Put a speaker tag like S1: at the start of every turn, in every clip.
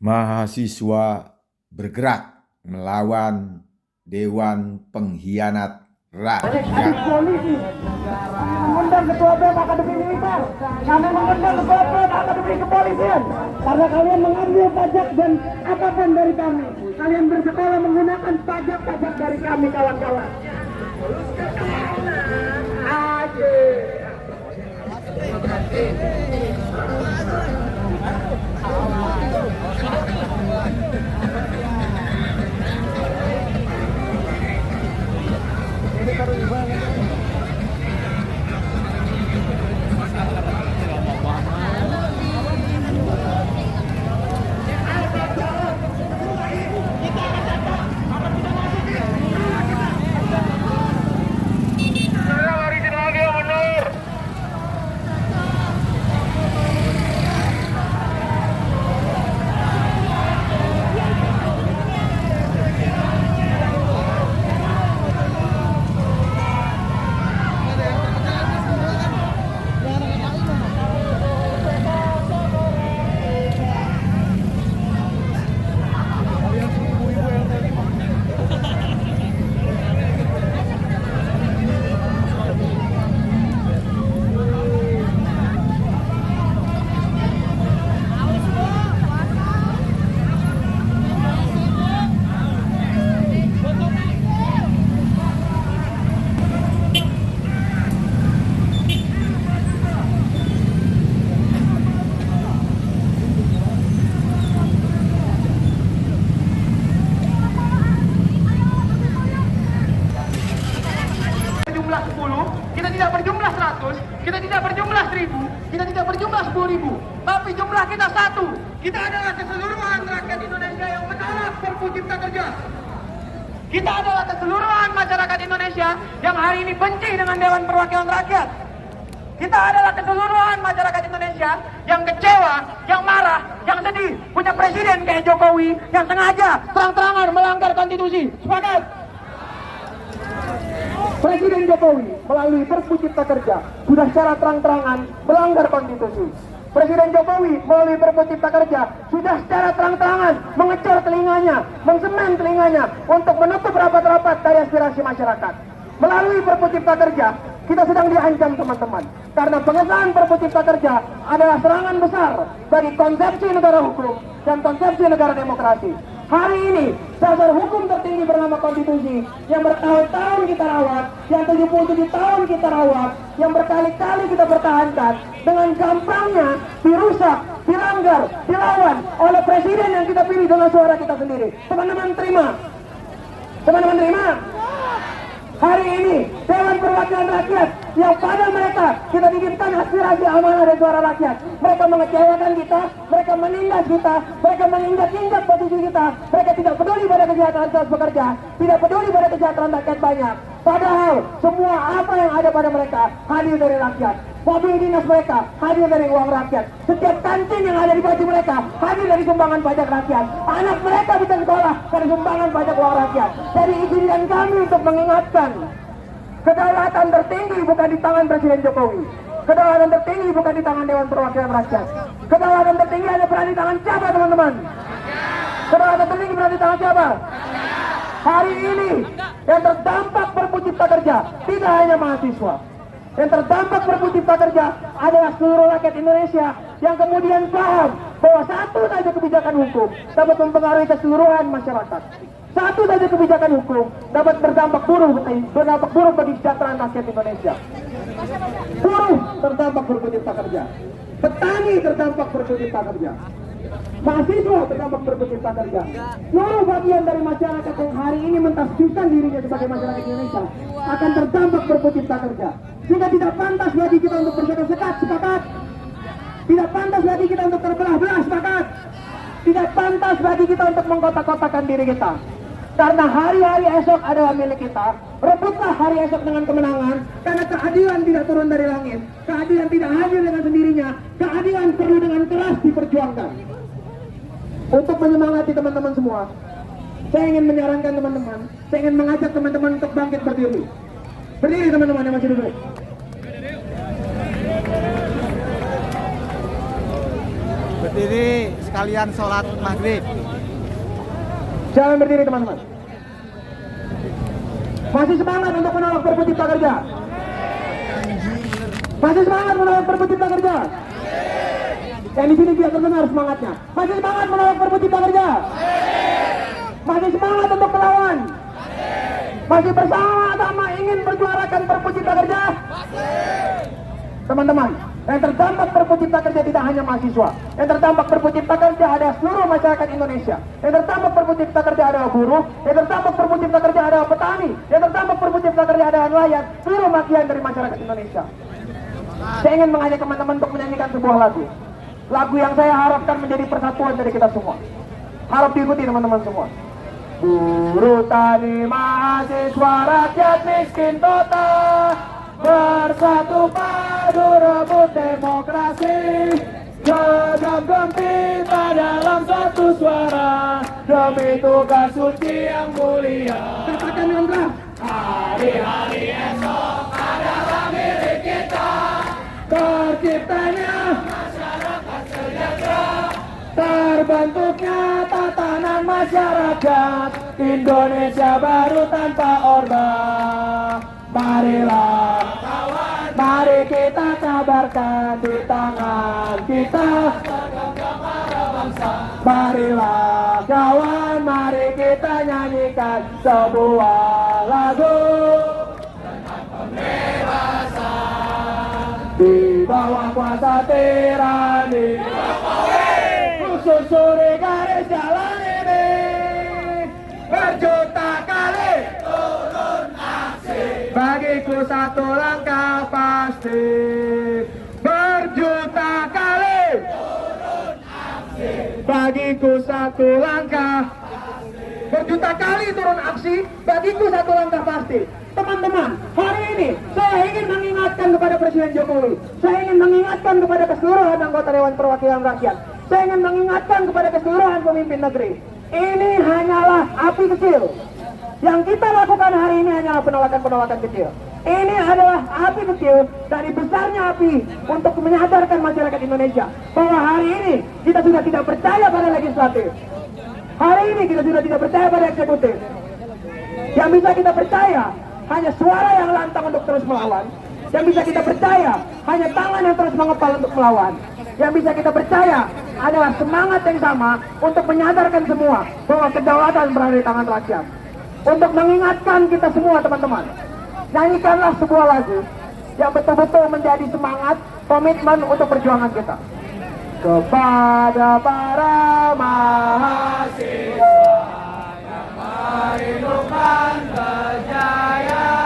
S1: mahasiswa bergerak melawan Dewan Pengkhianat Rakyat.
S2: Adik polisi mengundang ketua BEM Akademi Militer, kami mengundang ketua BEM Akademi Kepolisian, karena kalian mengambil pajak dan apapun dari kami. Kalian bersekolah menggunakan pajak-pajak dari kami, kawan-kawan. Kita tidak berjumlah 100, kita tidak berjumlah 1000, kita tidak berjumlah 10.000, tapi jumlah kita satu. Kita adalah keseluruhan rakyat Indonesia yang menolak Perpu Cipta Kerja. Kita adalah keseluruhan masyarakat Indonesia yang hari ini benci dengan Dewan Perwakilan Rakyat. Kita adalah keseluruhan masyarakat Indonesia yang kecewa, yang marah, yang sedih punya presiden kayak Jokowi yang sengaja terang-terangan melanggar konstitusi. Sepakat? Presiden Jokowi melalui Perpu Cipta Kerja sudah secara terang-terangan melanggar konstitusi. Presiden Jokowi melalui Perpu Cipta Kerja sudah secara terang-terangan mengecor telinganya, mengsemen telinganya untuk menutup rapat-rapat dari aspirasi masyarakat. Melalui Perpu Cipta Kerja kita sedang diancam, teman-teman, karena pengesahan Perpu Cipta Kerja adalah serangan besar bagi konsepsi negara hukum dan konsepsi negara demokrasi. Hari ini, dasar hukum tertinggi bernama konstitusi yang bertahun-tahun kita rawat, yang 77 tahun kita rawat, yang berkali-kali kita pertahankan, dengan gampangnya dirusak, dilanggar, dilawan oleh presiden yang kita pilih dengan suara kita sendiri. Teman-teman terima? Teman-teman terima? Hari ini Dewan Perwakilan Rakyat yang pada mereka kita titipkan aspirasi amanah dan suara rakyat, mereka mengecewakan kita, mereka menindas kita, mereka menginjak-injak posisi kita, mereka tidak peduli pada kesejahteraan kelas pekerja, tidak peduli pada kesejahteraan rakyat banyak. Padahal semua apa yang ada pada mereka hadir dari rakyat. Mobil dinas mereka hadir dari uang rakyat. Setiap kantin yang ada di baju mereka hadir dari sumbangan pajak rakyat. Anak mereka bisa sekolah dari sumbangan pajak uang rakyat. Jadi izinkan kami untuk mengingatkan, kedaulatan tertinggi bukan di tangan Presiden Jokowi. Kedaulatan tertinggi bukan di tangan Dewan Perwakilan Rakyat. Kedaulatan tertinggi ada berada di tangan siapa, teman-teman? Kedaulatan tertinggi berada di tangan siapa? Hari ini yang terdampak Perpu Cipta Kerja tidak hanya mahasiswa. Yang terdampak Perpu Cipta Kerja adalah seluruh rakyat Indonesia yang kemudian paham bahwa satu saja kebijakan hukum dapat mempengaruhi keseluruhan masyarakat. Satu saja kebijakan hukum dapat berdampak buruk bagi kesejahteraan rakyat Indonesia. Buruh terdampak Perpu Cipta Kerja, petani terdampak Perpu Cipta Kerja, mahasiswa terdampak Perpu Cipta Kerja. Seluruh bagian dari masyarakat yang hari ini mentafsirkan dirinya sebagai masyarakat Indonesia akan terdampak Perpu Cipta Kerja. Sehingga tidak pantas bagi kita untuk bersekat-sekat, sepakat? Tidak pantas bagi kita untuk terbelah-belah, sepakat? Tidak pantas bagi kita untuk mengkotak-kotakan diri kita. Karena hari-hari esok adalah milik kita. Rebutlah hari esok dengan kemenangan. Karena keadilan tidak turun dari langit. Keadilan tidak hadir dengan sendirinya. Keadilan perlu dengan keras diperjuangkan. Untuk menyemangati teman-teman semua, saya ingin menyarankan teman-teman, saya ingin mengajak teman-teman untuk bangkit berdiri. Berdiri teman-teman yang masih duduk.
S3: Berdiri. kalian sholat maghrib.
S2: Jangan berdiri teman-teman. Masih semangat untuk menolak Perpu Cipta Kerja? Masih semangat menolak Perpu Cipta Kerja? Yang di sini biar terdengar semangatnya. Masih semangat menolak Perpu Cipta Kerja? Masih semangat untuk melawan? Masih bersama-sama ingin berjuarakan Perpu Cipta Kerja? Teman-teman, yang terdampak Perpu Cipta Kerja tidak hanya mahasiswa. Yang terdampak Perpu Cipta Kerja ada seluruh masyarakat Indonesia. Yang terdampak Perpu Cipta Kerja adalah buruh. Yang terdampak Perpu Cipta Kerja adalah petani. Yang terdampak Perpu Cipta Kerja adalah nelayan. Seluruh bagian dari masyarakat Indonesia. Saya ingin mengajak teman-teman untuk menyanyikan sebuah lagu. Lagu yang saya harapkan menjadi persatuan dari kita semua. Harap diikuti teman-teman semua. Buruh, tani, mahasiswa, rakyat miskin total, bersatu padu rebut demokrasi, gegap gempita dalam satu suara, demi tugas suci yang mulia. Katakan dengan keras. Hari-hari esok adalah milik kita, terciptanya masyarakat sejahtera, terbentuknya tatanan masyarakat Indonesia baru tanpa Orde. Marilah kawan, mari kita kabarkan di tangan kita para bangsa. Marilah kawan, mari kita nyanyikan sebuah lagu tentang pembebasan di bawah kuasa tirani. Susuri garis jalan ini, berjuta kali turun aksi, bagiku satu langkah pasti. Berjuta kali turun aksi, bagiku satu langkah. Berjuta kali turun aksi, bagiku satu langkah pasti. Teman-teman, hari ini saya ingin mengingatkan kepada Presiden Jokowi, saya ingin mengingatkan kepada keseluruhan anggota Dewan Perwakilan Rakyat, saya ingin mengingatkan kepada keseluruhan pemimpin negeri. Ini hanyalah api kecil. Yang kita lakukan hari ini hanyalah penolakan-penolakan kecil. Ini adalah api kecil dari besarnya api untuk menyadarkan masyarakat Indonesia bahwa hari ini kita sudah tidak percaya pada legislatif. Hari ini kita sudah tidak percaya pada eksekutif. Yang bisa kita percaya hanya suara yang lantang untuk terus melawan. Yang bisa kita percaya hanya tangan yang terus mengepal untuk melawan. Yang bisa kita percaya adalah semangat yang sama untuk menyadarkan semua bahwa kedaulatan berada di tangan rakyat. Untuk mengingatkan kita semua teman-teman, nyanyikanlah sebuah lagu yang betul-betul menjadi semangat, komitmen untuk perjuangan kita. Kepada para mahasiswa yang merindukan kejayaan,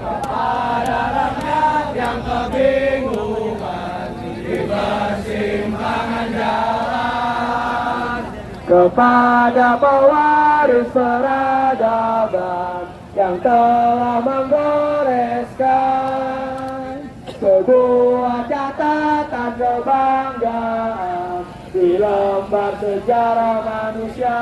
S2: kepada rakyat yang kebingungan di persimpangan jalan, kepada pewaris peradaban yang telah menggoreskan sebuah catatan kebanggaan di lembar sejarah manusia.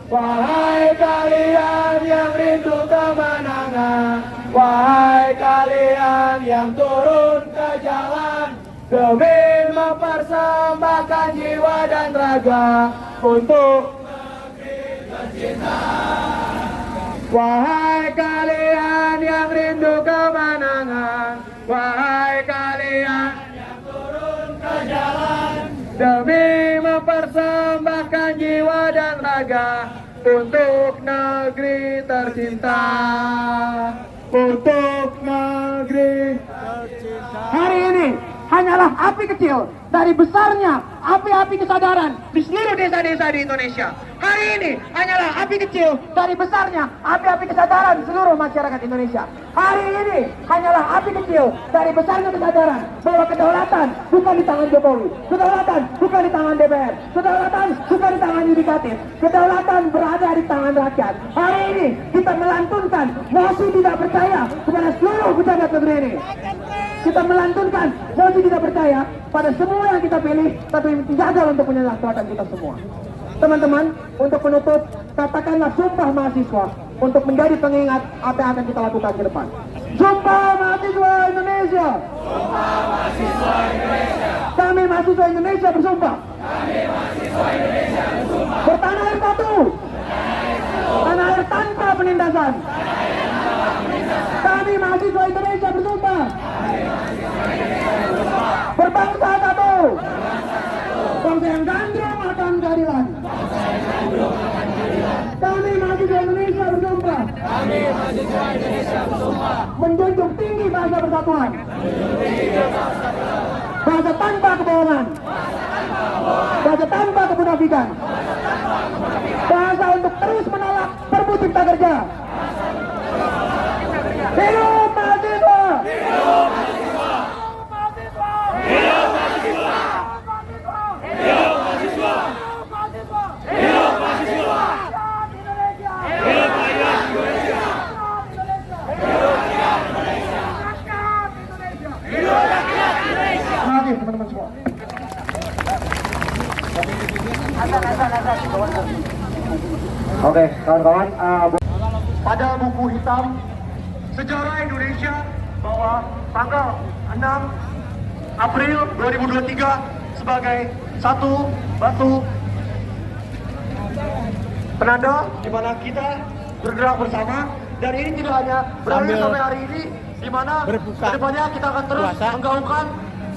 S2: Wahai kalian yang rindu kemenangan, wahai kalian yang turun ke jalan demi mempersembahkan jiwa dan raga untuk negeri tercinta. Wahai kalian yang rindu kemenangan, wahai kalian yang turun ke jalan demi mempersembahkan jiwa dan raga untuk negeri tercinta. Untuk negeri tercinta. Hari ini hanyalah api kecil dari besarnya api-api kesadaran di seluruh desa-desa di Indonesia. Hari ini hanyalah api kecil dari besarnya api-api kesadaran seluruh masyarakat Indonesia. Hari ini hanyalah api kecil dari besarnya kesadaran bahwa kedaulatan bukan di tangan Jokowi, kedaulatan bukan di tangan DPR, kedaulatan bukan di tangan yudikatif, kedaulatan berada di tangan rakyat. Hari ini kita melantunkan mosi tidak percaya kepada seluruh pejabat negeri ini. Kita melantunkan mosi tidak percaya pada semua yang kita pilih, tapi gagal untuk menyejahterakan kita semua. Teman-teman, untuk penutup, katakanlah sumpah mahasiswa untuk menjadi pengingat apa yang akan kita lakukan ke depan. Sumpah mahasiswa Indonesia! Sumpah mahasiswa Indonesia! Kami mahasiswa Indonesia bersumpah. Bertanah air satu. Tanah air tanpa penindasan. Kami mahasiswa Indonesia bersumpah. Berbangsa satu. Bangsa yang gandrung akan keadilan. Kami mahasiswa Indonesia bersumpah. Menjunjung tinggi bahasa persatuan. Bahasa tanpa kebohongan. Bahasa tanpa kemunafikan. Bahasa untuk terus menolak Perpu Cipta Kerja. Hidup mahasiswa! Hidup mahasiswa! Hidup mahasiswa! Hidup mahasiswa! Hidup mahasiswa! Hidup rakyat Indonesia! Hidup rakyat Indonesia! Hidup rakyat Indonesia! Terima kasih teman-teman semua. Oke, kawan-kawan, pada buku hitam sejarah Indonesia bahwa tanggal 6 April 2023 sebagai satu batu penanda di mana kita bergerak bersama, dan ini tidak hanya berakhir sampai hari ini, di mana kedepannya kita akan terus menggaungkan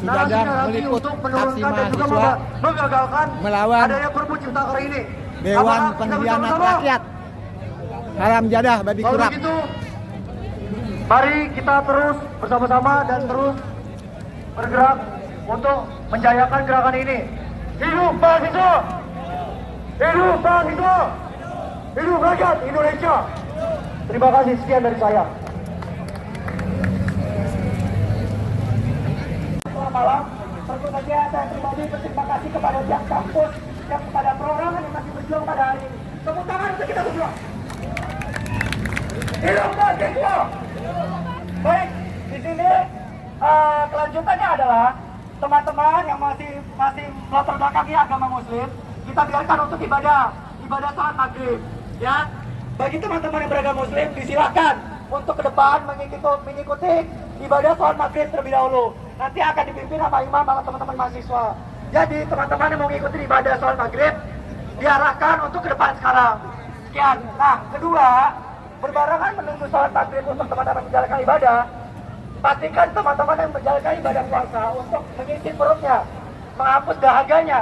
S2: narasi-narasi untuk menurunkan dan juga menggagalkan
S3: melawan
S2: adanya Perpu Cipta Kerja ini.
S3: Dewan Pengkhianat Rakyat. Haram jadah babi
S2: Kalau
S3: kurap.
S2: begitu, mari kita terus bersama-sama dan terus bergerak untuk menjayakan gerakan ini. Hidup mahasiswa! Hidup mahasiswa! Hidup rakyat Indonesia! Terima kasih, sekian dari saya. Selamat malam. Tentu saja saya pribadi berterima kasih kepada pihak kampus yang kepada perorangan yang masih berjuang pada hari ini. Tepuk tangan untuk kita berjuang. Hidup mahasiswa! Baik, di sini kelanjutannya adalah teman-teman yang masih melatar belakangi agama Muslim, kita biarkan untuk ibadah salat maghrib. Ya, bagi teman-teman yang beragama Muslim disilakan untuk ke depan mengikuti ibadah salat maghrib terlebih dahulu. Nanti akan dipimpin sama imam sama teman-teman mahasiswa. Jadi teman-teman yang mau mengikuti ibadah salat maghrib diarahkan untuk ke depan sekarang. Sekian. Nah, kedua, berbarengan menunggu salat maghrib untuk teman-teman menjalankan ibadah, pastikan teman-teman yang menjalankan ibadah puasa untuk mengisi perutnya, menghapus dahaganya.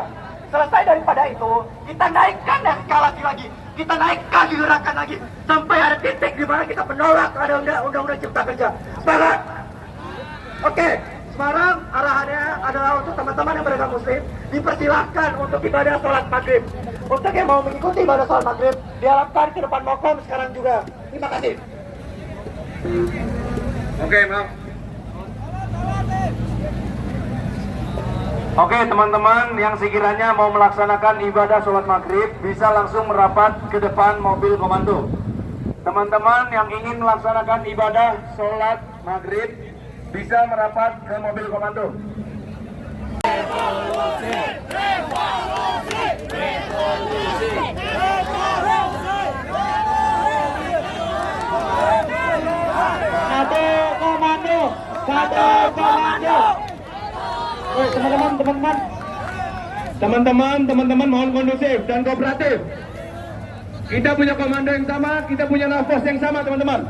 S2: Selesai daripada itu, kita naikkan eskalasi lagi, kita naikkan gerakan lagi sampai ada titik di mana kita menolak ada undang-undang Cipta Kerja. Semangat. Oke, sekarang arahannya adalah untuk teman-teman yang beragama Muslim dipersilahkan untuk ibadah sholat maghrib. Untuk yang mau mengikuti ibadah sholat maghrib diharapkan ke depan mokom sekarang juga. Terima kasih.
S4: Oke, maaf. Oke, teman-teman yang sekiranya mau melaksanakan ibadah sholat maghrib bisa langsung merapat ke depan mobil komando. Teman-teman yang ingin melaksanakan ibadah sholat maghrib bisa merapat ke mobil komando. Revolusi, revolusi, revolusi, revolusi.
S2: Satu komando, satu komando.
S4: Teman-teman mohon kondusif dan kooperatif. Kita punya komando yang sama, kita punya nafas yang sama, teman-teman.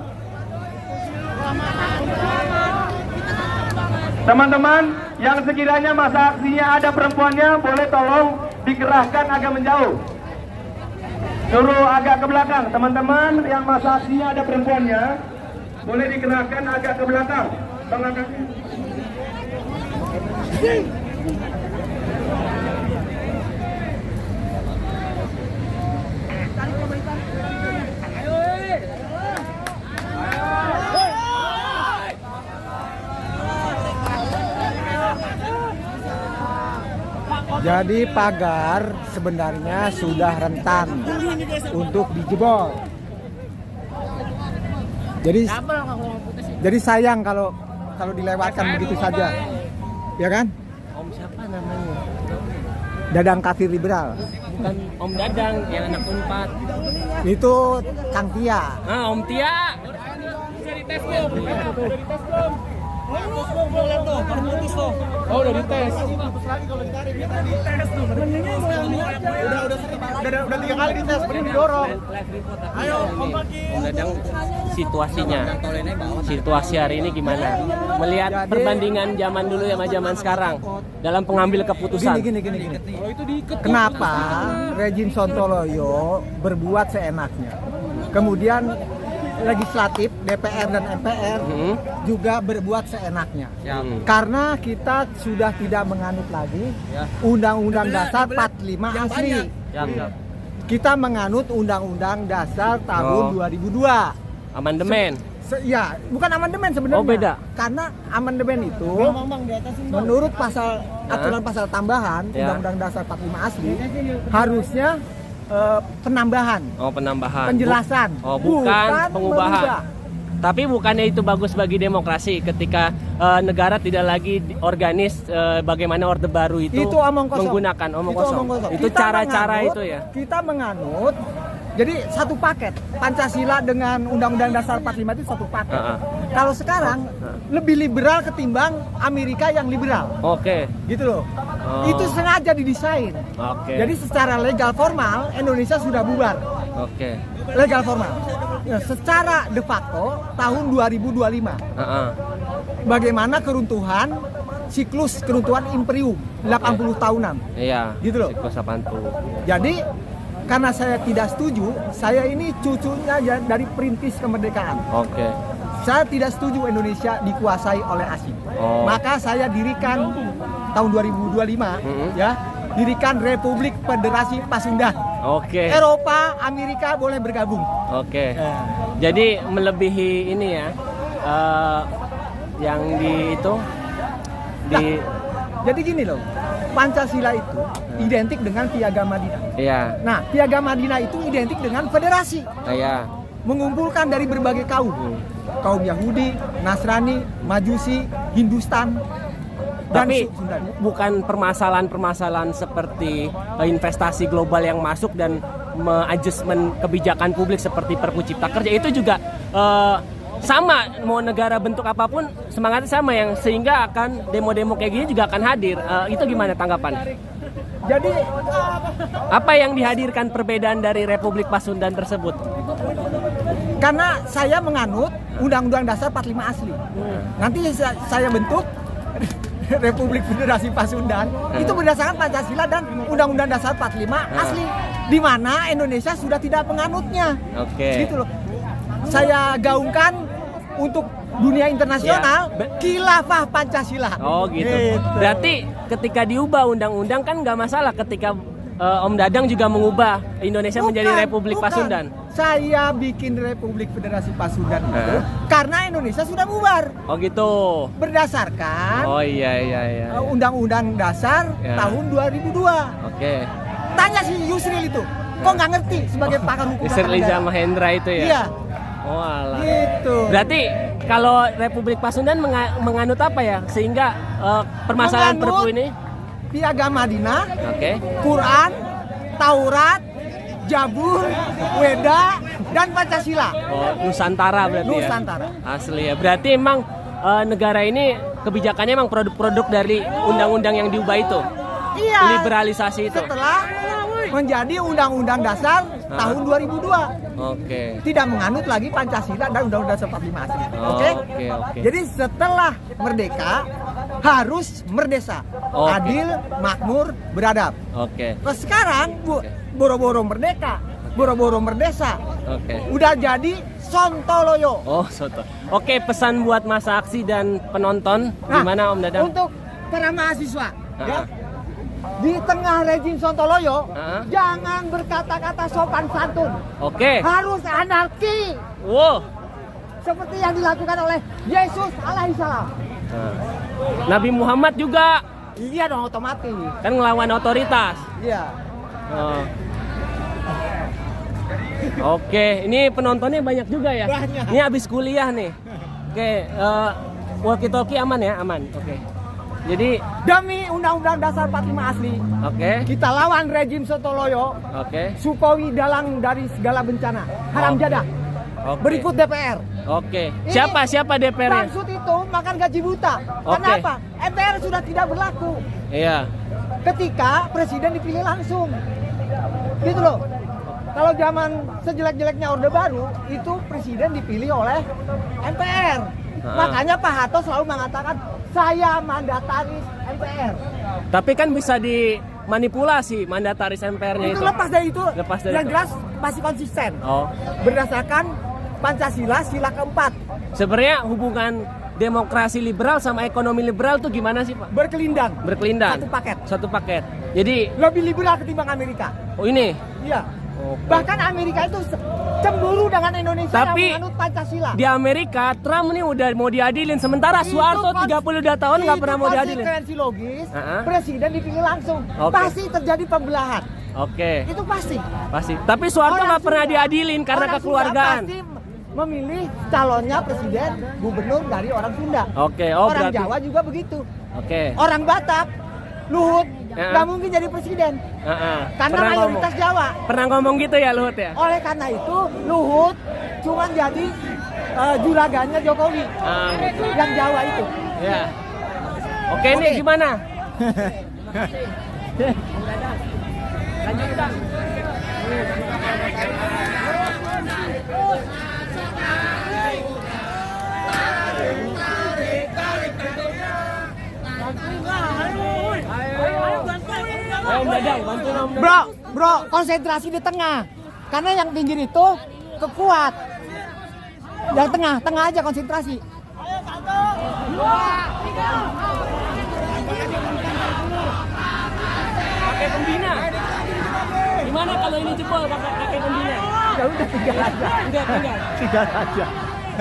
S4: Teman-teman yang sekiranya masa aksinya ada perempuannya, boleh tolong dikerahkan agak menjauh. Suruh agak ke belakang. Teman-teman yang masa aksinya ada perempuannya, boleh dikerahkan agak ke belakang.
S3: Jadi pagar sebenarnya sudah rentan untuk dijebol. Jadi sayang kalau dilewatkan begitu saja, ya kan?
S5: Om siapa namanya?
S3: Dadang kafir liberal.
S5: Bukan Om Dadang yang anak Unpad.
S3: Itu Kang Tia.
S5: Ah, Om Tia. Bisa dites belum? Udah dites belum?
S3: Oh, udah dites. Udah 3 kali dites, mending didorong.
S5: Ayo, Om Dadang, situasi hari ini gimana? Melihat perbandingan zaman dulu sama zaman sekarang dalam pengambil keputusan.
S3: Gini. Kenapa rejim Sontoloyo berbuat seenaknya? Kemudian legislatif, DPR dan MPR juga berbuat seenaknya. Karena kita sudah tidak menganut lagi Undang-Undang Dasar 45 asli. Kita menganut Undang-Undang Dasar tahun 2002.
S5: Amandemen.
S3: Ya, bukan amandemen sebenarnya.
S5: Oh, beda.
S3: Karena amandemen itu menurut aturan pasal tambahan Undang-Undang Dasar 45 asli harusnya penambahan.
S5: Oh, penambahan.
S3: Penjelasan.
S5: Oh, bukan pengubahan.
S3: mengubah.
S5: Tapi bukannya itu bagus bagi demokrasi ketika negara tidak lagi organis, bagaimana Orde Baru itu
S3: omong kosong.
S5: menggunakan omong
S3: Itu
S5: kosong.
S3: omong kosong.
S5: Itu
S3: Kita
S5: cara-cara
S3: menganut-
S5: itu ya.
S3: Kita menganut jadi satu paket. Pancasila dengan Undang-Undang Dasar 45 itu satu paket. Kalau sekarang lebih liberal ketimbang Amerika yang liberal.
S5: Oke.
S3: Gitu loh.
S5: Oh.
S3: Itu sengaja didesain.
S5: Oke.
S3: Jadi secara legal formal Indonesia sudah bubar.
S5: Oke.
S3: Legal formal. Ya, secara de facto tahun 2025. Bagaimana keruntuhan siklus keruntuhan imperium 80 tahunan.
S5: Iya.
S3: Gitu loh.
S5: Siklus 80.
S3: Jadi karena saya tidak setuju, saya ini cucunya dari perintis kemerdekaan.
S5: Oke.
S3: Saya tidak setuju Indonesia dikuasai oleh asing.
S5: Oh.
S3: Maka saya dirikan tahun 2025 ya, dirikan Republik Federasi Pasundan.
S5: Oke.
S3: Eropa, Amerika boleh bergabung.
S5: Oke. Jadi melebihi ini ya, yang di itu di
S3: Jadi gini loh, Pancasila itu identik dengan Piagam Madinah.
S5: iya,
S3: Nah, Piagam Madinah itu identik dengan federasi,
S5: iya.
S3: mengumpulkan dari berbagai kaum. Kaum Yahudi, Nasrani, Majusi, Hindustan, dan
S5: Tapi
S3: Sunda.
S5: bukan permasalahan-permasalahan seperti investasi global yang masuk dan adjustment kebijakan publik seperti Perpu Cipta Kerja itu juga sama, mau negara bentuk apapun semangatnya sama, yang sehingga akan demo-demo kayak gini juga akan hadir. Itu gimana tanggapan?
S3: Jadi
S5: Apa yang dihadirkan perbedaan dari Republik Pasundan tersebut?
S3: karena saya menganut Undang-Undang Dasar 45 asli. Nanti saya bentuk Republik Federasi Pasundan itu berdasarkan Pancasila dan Undang-Undang Dasar 45 asli, di mana Indonesia sudah tidak menganutnya.
S5: Oke.
S3: Gitu loh. Saya gaungkan untuk dunia internasional
S5: Ya.
S3: khilafah Pancasila.
S5: Oh gitu. Berarti ketika diubah undang-undang kan nggak masalah ketika Om Dadang juga mengubah Indonesia menjadi Republik
S3: bukan.
S5: Pasundan.
S3: Saya bikin Republik Federasi Pasundan itu karena Indonesia sudah bubar
S5: Oh gitu.
S3: berdasarkan
S5: Oh iya.
S3: Undang-Undang Dasar
S5: Ya.
S3: tahun 2002.
S5: Oke.
S3: Tanya si Yusril itu, kok nggak ngerti sebagai pakar hukum tata
S5: Yusril Iza
S3: negara?
S5: Mahendra itu ya.
S3: Iya,
S5: Oh alah.
S3: gitu.
S5: Berarti kalau Republik Pasundan menganut apa ya sehingga permasalahan
S3: Menganut
S5: Perpu ini?
S3: Piagam Madinah,
S5: Oke.
S3: Quran, Taurat, Jabur, Weda, dan Pancasila.
S5: Oh, Nusantara berarti
S3: Nusantara.
S5: ya. Asli ya. Berarti emang negara ini kebijakannya emang produk-produk dari undang-undang yang diubah itu.
S3: Iya.
S5: Liberalisasi itu.
S3: Setelah menjadi Undang-Undang Dasar tahun 2002.
S5: Oke.
S3: Tidak menganut lagi Pancasila dan Undang-Undang Dasar 45 asli.
S5: Oh,
S3: Oke?
S5: oke.
S3: Jadi setelah merdeka harus merdesa,
S5: Oke.
S3: adil, makmur, beradab.
S5: Oke.
S3: Kalau sekarang boro-boro merdeka, boro-boro merdesa,
S5: Oke.
S3: udah jadi Sontoloyo.
S5: Oh, soto. Oke, pesan buat masa aksi dan penonton gimana Om Dadang?
S3: Untuk para mahasiswa, ya,
S5: Ah.
S3: di tengah rejim Sontoloyo,
S5: Ah.
S3: jangan berkata-kata sopan santun,
S5: Oke.
S3: harus anarki
S5: Wow.
S3: seperti yang dilakukan oleh Yesus alaihissalam.
S5: Nah. Nabi Muhammad juga
S3: Iya dong, otomatis.
S5: kan ngelawan otoritas.
S3: Iya.
S5: Oh. Oke, ini penontonnya banyak juga ya.
S3: Banyak.
S5: Ini habis kuliah nih. Oke, walkie talkie aman ya, aman. Oke. Jadi,
S3: Demi Undang-Undang Dasar 45 asli,
S5: oke,
S3: kita lawan rejim Sontoloyo,
S5: oke,
S3: Sukowi dalang dari segala bencana, haram
S5: Oke.
S3: jadah.
S5: oke.
S3: Berikut DPR.
S5: Oke.
S3: Ini
S5: Siapa DPR-nya?
S3: Bamsud itu makan gaji buta.
S5: Oke.
S3: Kenapa? MPR sudah tidak berlaku
S5: Iya.
S3: ketika presiden dipilih langsung. Gitu loh. Kalau zaman sejelek-jeleknya Orde Baru, itu presiden dipilih oleh MPR. Makanya Pak Harto selalu mengatakan, saya mandataris MPR.
S5: Tapi kan bisa dimanipulasi mandataris MPR-nya
S3: Itu
S5: itu.
S3: lepas dari itu,
S5: Lepas dari
S3: yang
S5: itu.
S3: jelas masih konsisten.
S5: Oh.
S3: Berdasarkan Pancasila sila keempat.
S5: Sebenarnya hubungan demokrasi liberal sama ekonomi liberal tuh gimana sih, Pak?
S3: Berkelindang.
S5: Berkelindan.
S3: Satu paket.
S5: Jadi,
S3: Lebih liberal ketimbang Amerika.
S5: oh ini.
S3: Iya.
S5: Oke.
S3: Bahkan Amerika itu cemburu dengan Indonesia
S5: Tapi
S3: yang menganut Pancasila.
S5: di Amerika, Trump nih udah mau diadilin. Sementara
S3: Itu
S5: Soeharto
S3: kons-
S5: 32 tahun nggak pernah mau diadilin.
S3: Konsekuensi logis,
S5: Uh-huh.
S3: presiden dipilih langsung.
S5: Oke.
S3: Pasti terjadi pembelahan.
S5: Oke,
S3: Itu pasti.
S5: pasti. Tapi Soeharto
S3: Orang
S5: nggak pernah
S3: Sunda-
S5: diadilin karena
S3: orang
S5: kekeluargaan.
S3: Sunda pasti memilih calonnya presiden gubernur dari orang Sunda.
S5: Oke,
S3: Orang
S5: berarti.
S3: Jawa juga begitu.
S5: Oke.
S3: Orang Batak, Luhut,
S5: Ya.
S3: nggak mungkin jadi presiden. Karena
S5: Pernah
S3: mayoritas Jawa.
S5: Pernah ngomong gitu ya Luhut ya?
S3: Oleh karena itu, Luhut cuma jadi juragannya Jokowi.
S5: Gitu.
S3: Yang Jawa itu.
S5: Ya. Oke, ini
S3: Oke.
S5: gimana? Ayo Om Dadang, bantuin Om Dadang.
S3: Bro, konsentrasi di tengah. Karena yang pinggir itu kekuat. Yang tengah aja konsentrasi.
S5: Pakai pembina. Gimana kalau ini jebol pakai pembina?
S3: Ya udah tinggal aja.
S5: Enggak.
S3: Tinggal aja.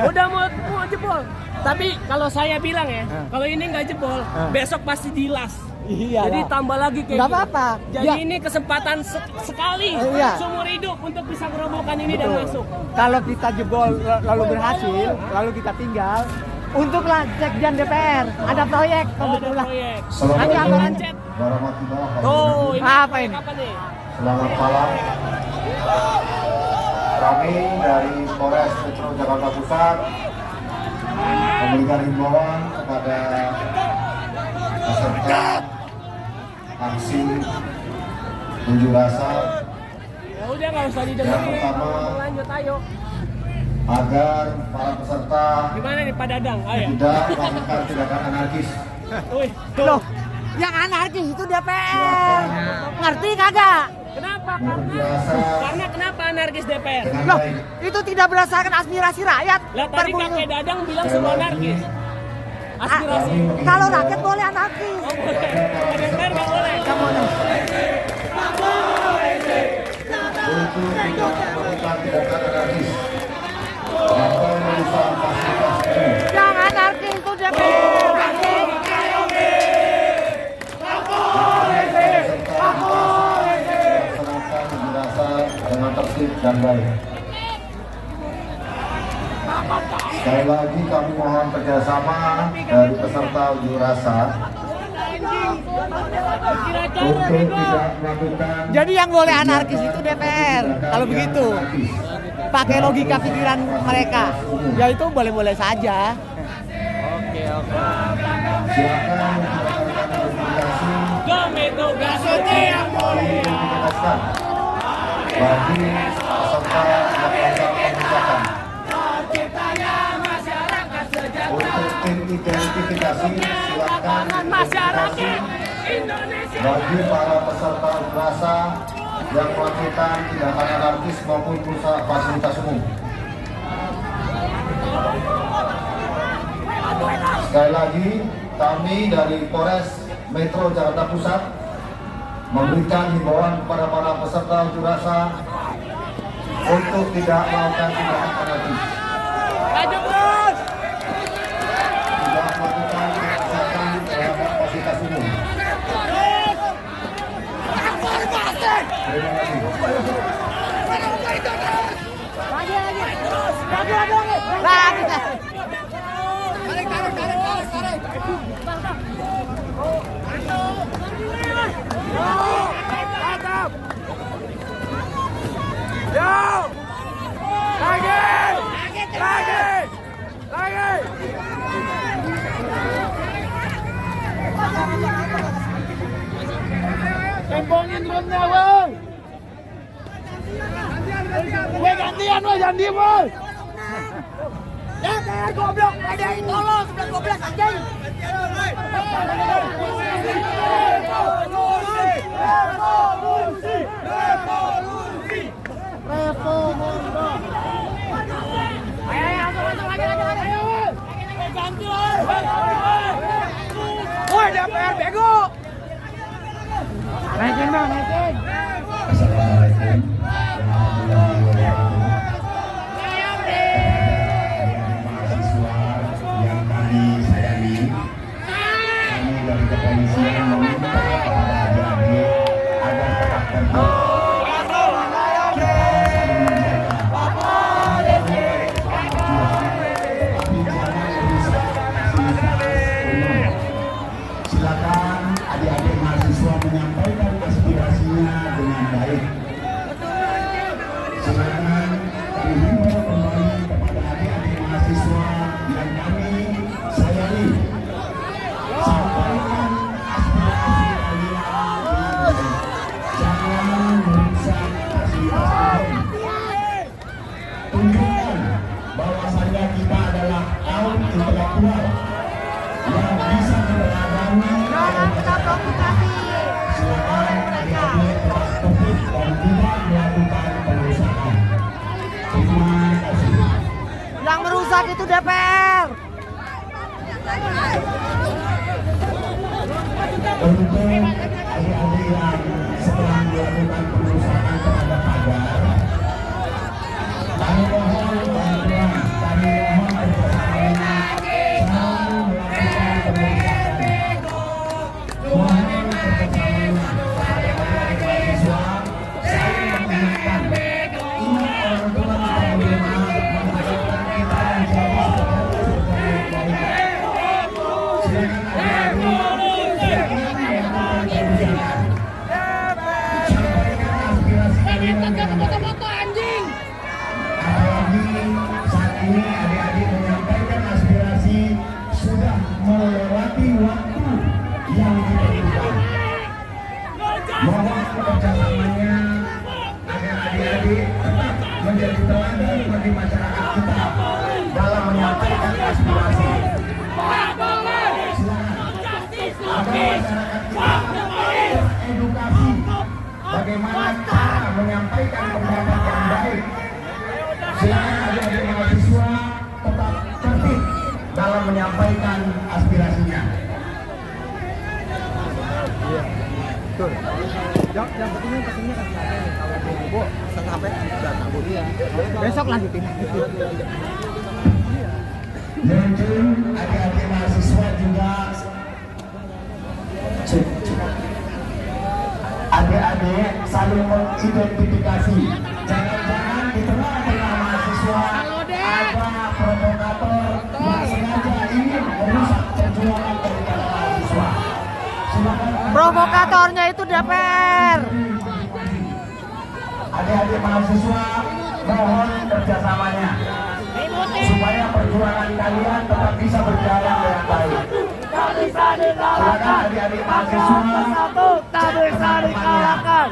S5: Udah mau jebol. Tapi kalau saya bilang ya, kalau ini nggak jebol, besok pasti dilas.
S3: Iya.
S5: Jadi tambah lagi kayak
S3: Nggak
S5: gitu.
S3: apa-apa.
S5: Jadi
S3: Ya.
S5: ini kesempatan sekali
S3: Iya.
S5: seumur hidup untuk bisa merobohkan ini dan masuk.
S3: Kalau kita jebol lalu berhasil, lalu kita tinggal. Untuklah Sekjen DPR, ada proyek
S5: Ada
S3: kebetulan.
S5: proyek. Nanti
S6: Assalamualaikum
S5: anggaran chat.
S6: warahmatullahi wabarakatuh.
S5: Tuh, ini
S3: Apa
S5: proyek
S3: ini?
S5: Apa nih?
S6: Selamat malam. Kami dari Polres Metro Jakarta Pusat memberikan himbauan kepada peserta aksi unjuk rasa
S5: Ya udah nggak usah
S6: yang
S5: didengerin.
S6: pertama
S5: Lanjut ayo.
S6: agar para peserta
S5: Gimana nih Pak Dadang? Ayo.
S6: tidak melakukan tindakan anarkis.
S5: Wih,
S3: Loh, yang anarkis itu DPR. Ngerti kagak?
S5: Kenapa?
S6: Unjuk rasa
S5: Karena kenapa anarkis DPR?
S6: dengan
S3: Loh,
S6: baik.
S3: itu tidak berdasarkan aspirasi rakyat.
S5: Lah tadi
S3: Perbu-
S5: kakek Dadang bilang semua anarkis. Aspirasi.
S3: Kalau rakyat boleh anarkis.
S5: DPR nggak boleh.
S3: Kamu
S6: Untuk tidak melakukan tindakan anarkis atau merusak fasilitas umum.
S3: yang anarkis itu DPR.
S6: Melaksanakan unjuk rasa dengan tertib dan baik. Sekali lagi kami mohon kerjasama dari peserta unjuk rasa untuk tidak melakukan
S3: Jadi yang boleh anarkis itu DPR. Kalau begitu, pakai logika pikiran mereka, ya itu boleh-boleh saja.
S5: Oke.
S6: silakan melakukan komunikasi
S5: Kami tugas yang boleh.
S6: ditegaskan bagi peserta melakukan perusakan. Untuk tim identifikasi silakan identifikasi bagi para peserta unjuk rasa yang melakukan tindakan anarkis maupun merusak fasilitas umum. Sekali lagi, kami dari Polres Metro Jakarta Pusat memberikan himbauan kepada para peserta unjuk rasa untuk tidak melakukan tindakan anarkis,
S5: Maju terus.
S6: tidak melakukan kerusakan terhadap fasilitas umum. Terima kasih.
S3: Lagi.
S5: Lagi.
S2: Jangan diem, woi. Ya, kayak goblok. Ada yang tolong 19 anjing. Woi, DPR bego. Naikin bang, naikin.
S6: Assalamualaikum mahasiswa yang kami sayangi, kami dari kepolisian meminta kepada adik-adik agar tetap tertib. Silakan adik-adik mahasiswa menyampaikan aspirasinya dengan baik. Silakan kami himbau kembali kepada adik-adik mahasiswa yang kami sayangi. Sampaikan aspirasi kalian dengan baik. Jangan merusak fasilitas umum. Tunjukkan bahwasannya kita adalah kaum intelektual yang bisa beragama. Silakan adik-adik tetap tertib dan tidak melakukan perusakan. Terima kasih.
S3: Yang merusak itu DPR.
S6: Untuk adik-adik yang sedang melakukan perusakan terhadap pagar, kami mohon bantuan, kami mohon kerjasamanya selalu melakukan perusakan. Mohon kerjasamanya kepada adik-adik mahasiswa, saling mengingatkan. Ingat orang tua kita di rumah mengajarkan kita menjadi sebagai baik. Silakan adik-adik melakukan perusakan. Sampaikan aspirasi kalian dengan baik. Apalagi saat ini adik-adik menyampaikan aspirasi sudah melewati waktu yang ditentukan. Mohon kerjasamanya agar adik-adik tetap menjadi teladan bagi masyarakat kita dalam menyampaikan aspirasi. Silakan agar masyarakat kita teredukasi bagaimana cara menyampaikan pendapat yang baik. Silakan adik-adik mahasiswa tetap tertib dalam menyampaikan aspirasinya.
S3: Yang pentingnya kesini kan kalau Bu sampai udah tahu dia. Besok lanjutin.
S6: Mungkin adik-adik mahasiswa juga adik-adik saling mengidentifikasi. Jangan-jangan di tengah-tengah mahasiswa ada provokator yang sengaja ingin merusak perjuangan daripada mahasiswa. Silakan
S3: Provokatornya itu DPR.
S6: adik-adik mahasiswa mohon kerjasamanya supaya perjuangan kalian tetap bisa berjalan dengan baik. Silakan adik-adik mahasiswa
S2: Tak bisa dikalahkan.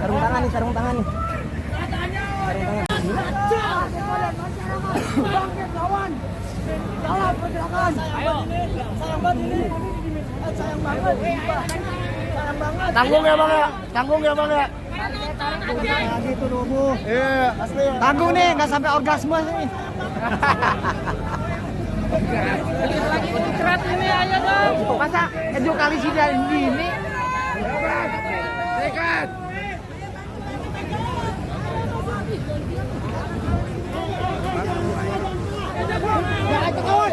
S3: Sarung tangan nih, sarung tangan nih.
S2: Bangkit lawan. Jalan pergerakan. Ayo. Sayang banget ini. Sayang banget. Sayang banget.
S3: Tanggung ya bang ya, tanggung ya bang ya. Nah, gitu dulu. Iya. Tanggung nih, nggak sampai orgasme sih.
S2: Kerat ini aja dong.
S3: Masa edukasi dari ini?
S2: Dekat. Jangan kekawal.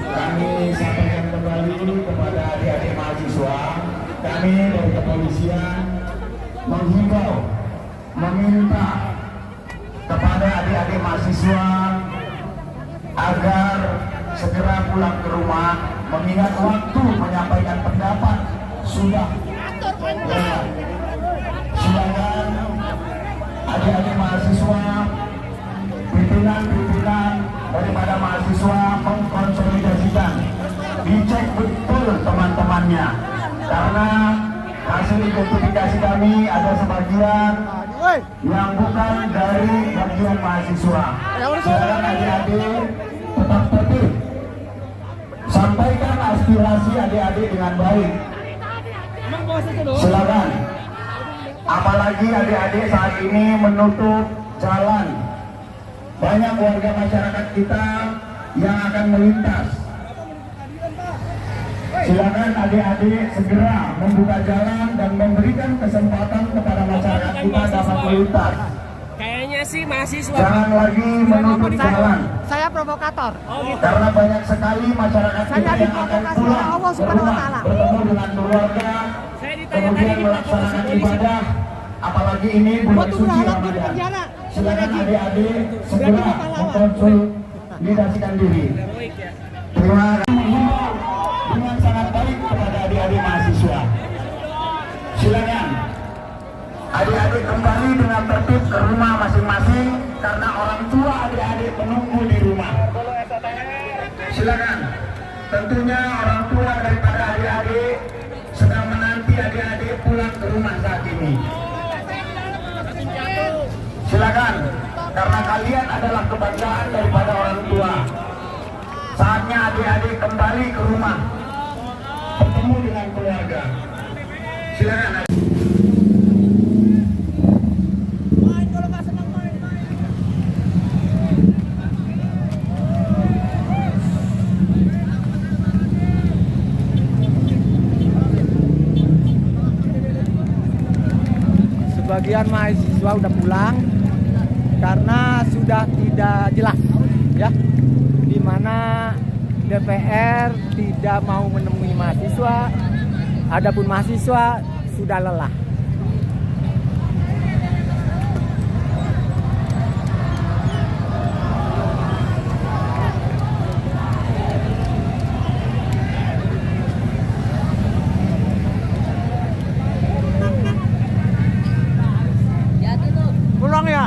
S6: Kami sampaikan kembali kepada adik-adik mahasiswa, kami dari kepolisian menghimbau, meminta kepada adik-adik adik-adik mahasiswa agar segera pulang ke rumah, mengingat waktu menyampaikan pendapat sudah lewat. Silakan adik-adik mahasiswa, pimpinan daripada mahasiswa mengkonsolidasikan, dicek betul teman-temannya, karena hasil identifikasi kami ada sebagian yang bukan dari bagian mahasiswa. Silakan adik-adik tetap tertib, sampaikan aspirasi adik-adik dengan baik. Silakan. Apalagi adik-adik saat ini menutup jalan, banyak warga masyarakat kita yang akan melintas. Silakan adik-adik segera membuka jalan dan memberikan kesempatan kepada masyarakat kita dapat melintas.
S5: Kayaknya sih mahasiswa.
S6: Jangan lagi menutup jalan.
S3: Saya provokator.
S6: Karena banyak sekali masyarakat kita yang akan pulang ke rumah, bertemu dengan keluarga, kemudian melaksanakan ibadah, apalagi ini bulan suci Ramadan. Silakan adik-adik segera mengkonsolidasikan diri. Terima kasih dengan sangat baik kepada adik-adik mahasiswa. Silakan adik-adik kembali dengan tertib ke rumah masing-masing, karena orang tua adik-adik menunggu di rumah. Silakan. Tentunya orang tua daripada adik-adik sedang menanti adik-adik pulang ke rumah saat ini. Silakan, karena kalian adalah kebanggaan daripada orang tua. Saatnya adik-adik kembali ke rumah, bertemu dengan keluarga. Silakan.
S3: Sebagian mahasiswa udah pulang karena sudah tidak jelas, ya, di mana DPR tidak mau menemui mahasiswa, adapun mahasiswa sudah lelah. Pulang ya?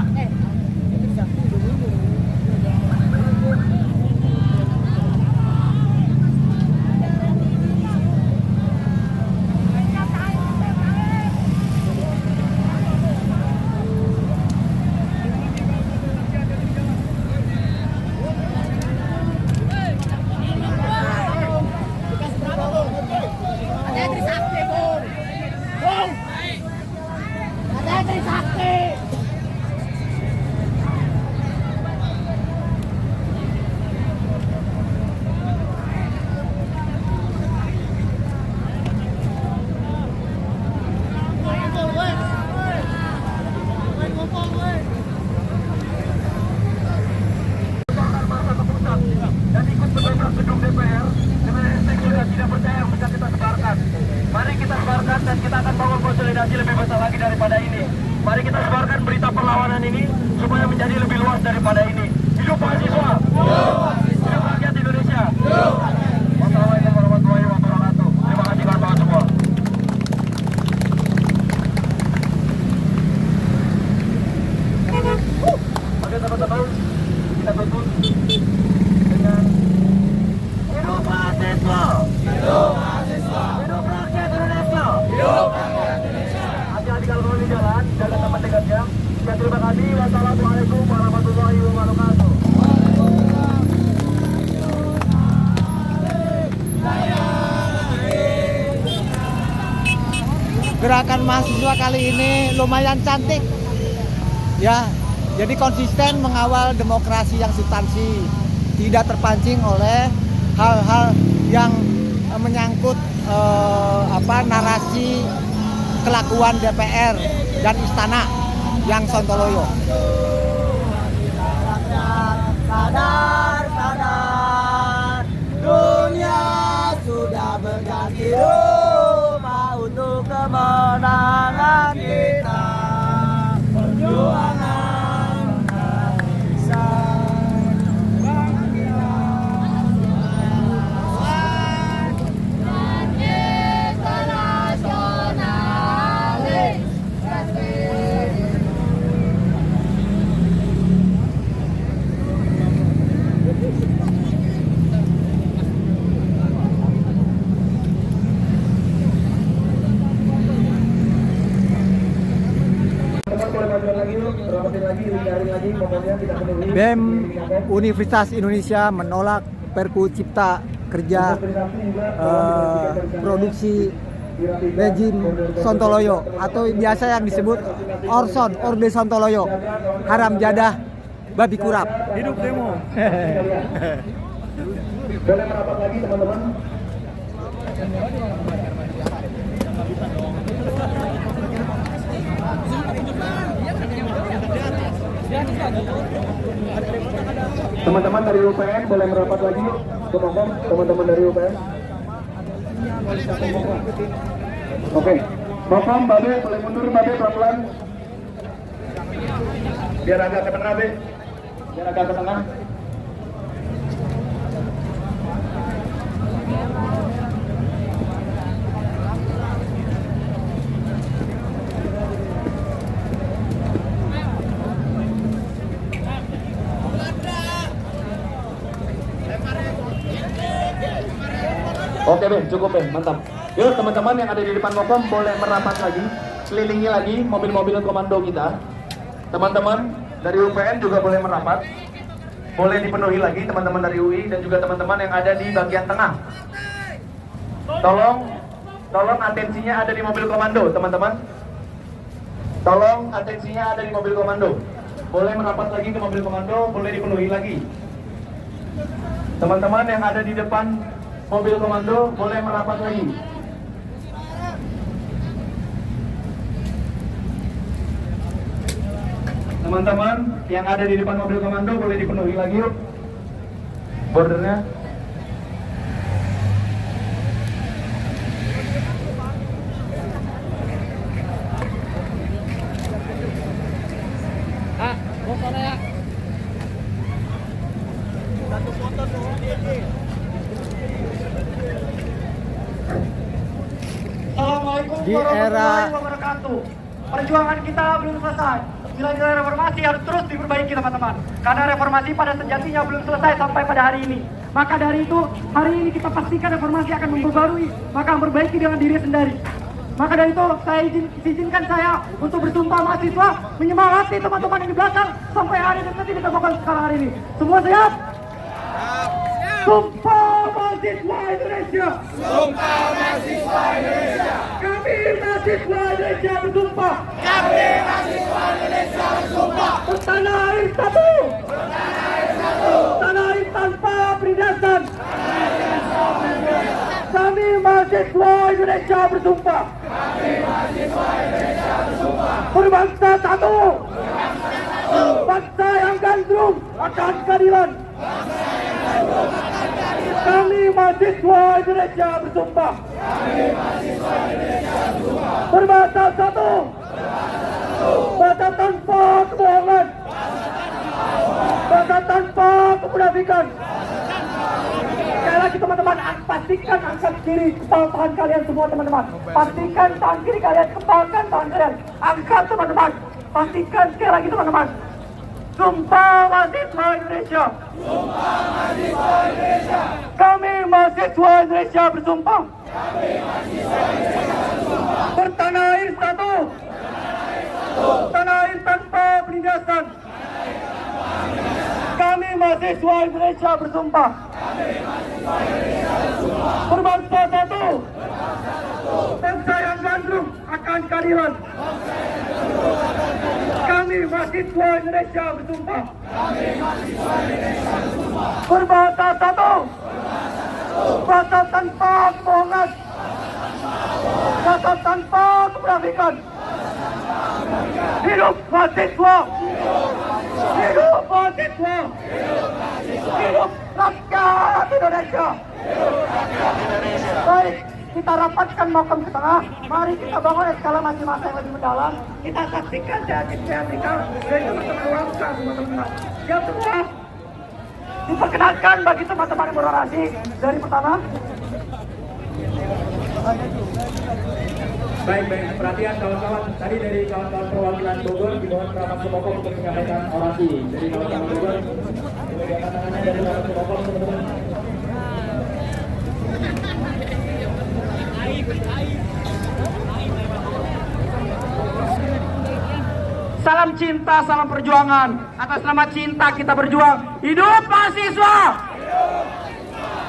S4: Mari kita sebarkan dan kita akan bangun konsolidasi lebih besar lagi daripada ini. Mari kita sebarkan berita perlawanan ini supaya menjadi lebih luas daripada ini. Hidup mahasiswa! Hidup rakyat Indonesia! Wassalamualaikum warahmatullahi wabarakatuh. Terima kasih kawan-kawan semua. Oke teman-teman, kita tutup dengan hidup mahasiswa! Hidup mahasiswa! Hidup rakyat Indonesia! Hidup rakyat Indonesia! Hati-hati kalau mau di jalan, jaga tempat dekatnya. Ya, terima kasih. Wassalamualaikum warahmatullahi wabarakatuh.
S3: Gerakan mahasiswa kali ini lumayan cantik, ya. Jadi konsisten mengawal demokrasi yang substansi, tidak terpancing oleh hal-hal yang menyangkut narasi kelakuan DPR dan istana yang sontoloyo. Sadar, sadar, dunia sudah berganti rupa untuk kemenangan kita. Perjuangan bisa
S2: majuan lagi yuk, rapatin lagi, lingkarin lagi, pokoknya tidak penuhi.
S3: BEM Universitas Indonesia menolak Perpu Cipta Kerja produksi rejim Sontoloyo atau biasa yang disebut Orson, Orde Sontoloyo, haram jadah babi kurap. Hidup demo.
S2: Boleh merapat lagi teman-teman. Teman-teman dari UPN boleh merapat lagi ke Mokom, teman-teman dari UPN. Oke, Mokom, Babe, boleh mundur Babe pelan-pelan. Biar agak ke tengah, Be. Biar agak ke tengah. Oke Be, cukup Be, mantap. Yuk teman-teman yang ada di depan Mokom boleh merapat lagi, kelilingi lagi mobil-mobil komando kita. Teman-teman dari UPN juga boleh merapat, boleh dipenuhi lagi teman-teman dari UI dan juga teman-teman yang ada di bagian tengah. Tolong atensinya ada di mobil komando teman-teman. Tolong atensinya ada di mobil komando. Boleh merapat lagi ke mobil komando, boleh dipenuhi lagi. Teman-teman yang ada di depan mobil komando boleh merapat lagi. Teman-teman yang ada di depan mobil komando boleh dipenuhi lagi yuk bordernya. Assalamualaikum
S3: Di
S2: warahmatullahi wabarakatuh. Perjuangan kita belum selesai. Nilai-nilai reformasi harus terus diperbaiki teman-teman. Karena reformasi pada sejatinya belum selesai sampai pada hari ini. Maka dari itu, hari ini kita pastikan reformasi akan memperbarui, maka memperbaiki dengan diri sendiri. Maka dari itu, saya izinkan saya untuk bersumpah mahasiswa menyemangati teman-teman yang di belakang sampai hari ini nanti ditemukan sekarang hari ini. Semua siap? Sumpah mahasiswa Indonesia. Sumpah mahasiswa Indonesia. Kami mahasiswa Indonesia bersumpah. Kami mahasiswa Indonesia bersumpah. Bertanah air satu. Bertanah air satu. Tanah air tanpa penindasan. Kami mahasiswa Indonesia bersumpah. Kami mahasiswa Indonesia bersumpah. Berbangsa satu. Berbangsa satu. Bangsa yang gandrung akan keadilan. Kami mahasiswa Indonesia bersumpah. Kami mahasiswa Indonesia bersumpah. Berbangsa satu. Bangsa tanpa kebohongan. Bangsa tanpa kemunafikan. Sekali lagi teman-teman, pastikan angkat kiri kepala tangan kalian semua teman-teman. Pastikan tangan kiri kalian, kepalkan tangan kalian. Angkat teman-teman. Pastikan sekali lagi teman-teman. Sumpah mahasiswa Indonesia. Sumpah mahasiswa Indonesia. Kami mahasiswa Indonesia bersumpah. Kami mahasiswa Indonesia bersumpah. Bertanah air satu. Tanah air tanpa penindasan. Kami mahasiswa Indonesia bersumpah. Kami mahasiswa Indonesia bersumpah. Berbangsa satu. Bangsa yang gandrung akan keadilan. Kami mahasiswa Indonesia bersumpah. Kami mahasiswa Indonesia bersumpah. Berbangsa satu. Bangsa tanpa kebohongan. Bangsa tanpa kemunafikan. Hidup mahasiswa. Hidup mahasiswa. Hidup rakyat Indonesia. Baik, kita rapatkan Mokom ke tengah. Mari kita bangun eskalasi massa yang lebih mendalam. Kita saksikan teatrikal dari teman-teman Wamka, teman-teman. Siap semua? Diperkenalkan bagi teman-teman yang berorasi dari pertama. Baik, perhatian kawan-kawan. Tadi dari kawan-kawan perwakilan Bogor dimohon merapat ke Mokom untuk menyampaikan orasi. Dari kawan-kawan Bogor, kemudian tangannya dari merapat ke Mokom, teman-teman.
S4: Salam cinta, salam perjuangan. Atas nama cinta kita berjuang. Hidup mahasiswa!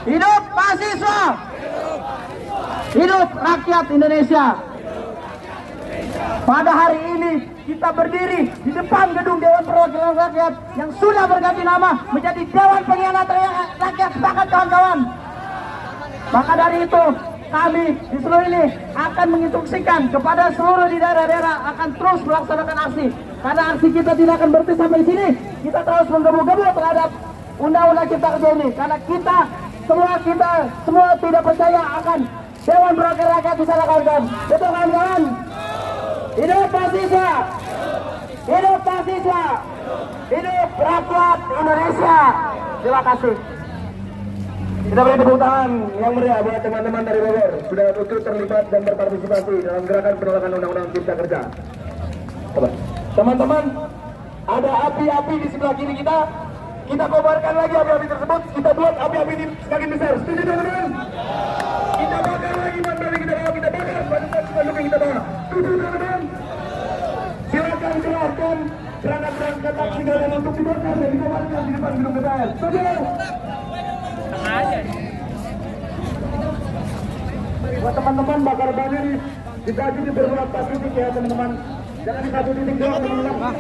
S4: Hidup mahasiswa! Hidup rakyat Indonesia! Pada hari ini kita berdiri di depan gedung Dewan Perwakilan Rakyat yang sudah berganti nama menjadi Dewan Pengkhianat Rakyat. Sepakat kawan-kawan? Maka dari itu kami di seluruh ini akan menginstruksikan kepada seluruh di daerah-daerah akan terus melaksanakan aksi. Karena aksi kita tidak akan berhenti sampai di sini. Kita terus menggebu-gebu terhadap undang-undang cipta kerja ini. Karena kita semua tidak percaya akan Dewan Perwakilan Rakyat disalahkan. Betul kawan-kawan? Hidup mahasiswa! Hidup mahasiswa! Hidup rakyat Indonesia! Terima kasih. Kita beri tepuk tangan yang meriah buat teman-teman dari Bogor sudah ikut terlibat dan berpartisipasi dalam gerakan penolakan undang-undang cipta kerja. Teman-teman, ada api-api di sebelah kiri kita. Kita kobarkan lagi api-api tersebut. Kita buat api-api ini semakin besar. Setuju teman-teman? Kita bakar lagi bandara kita bawa. Kita bakar bandara kita bawa. Setuju teman-teman? Silakan perangkat-perangkat aksi kalian untuk dibakar dan dikobarkan di depan gedung DPR. Setuju? Buat teman-teman bakar ban ini dibagi di beberapa titik ya teman-teman. Jangan di satu titik doang teman-teman.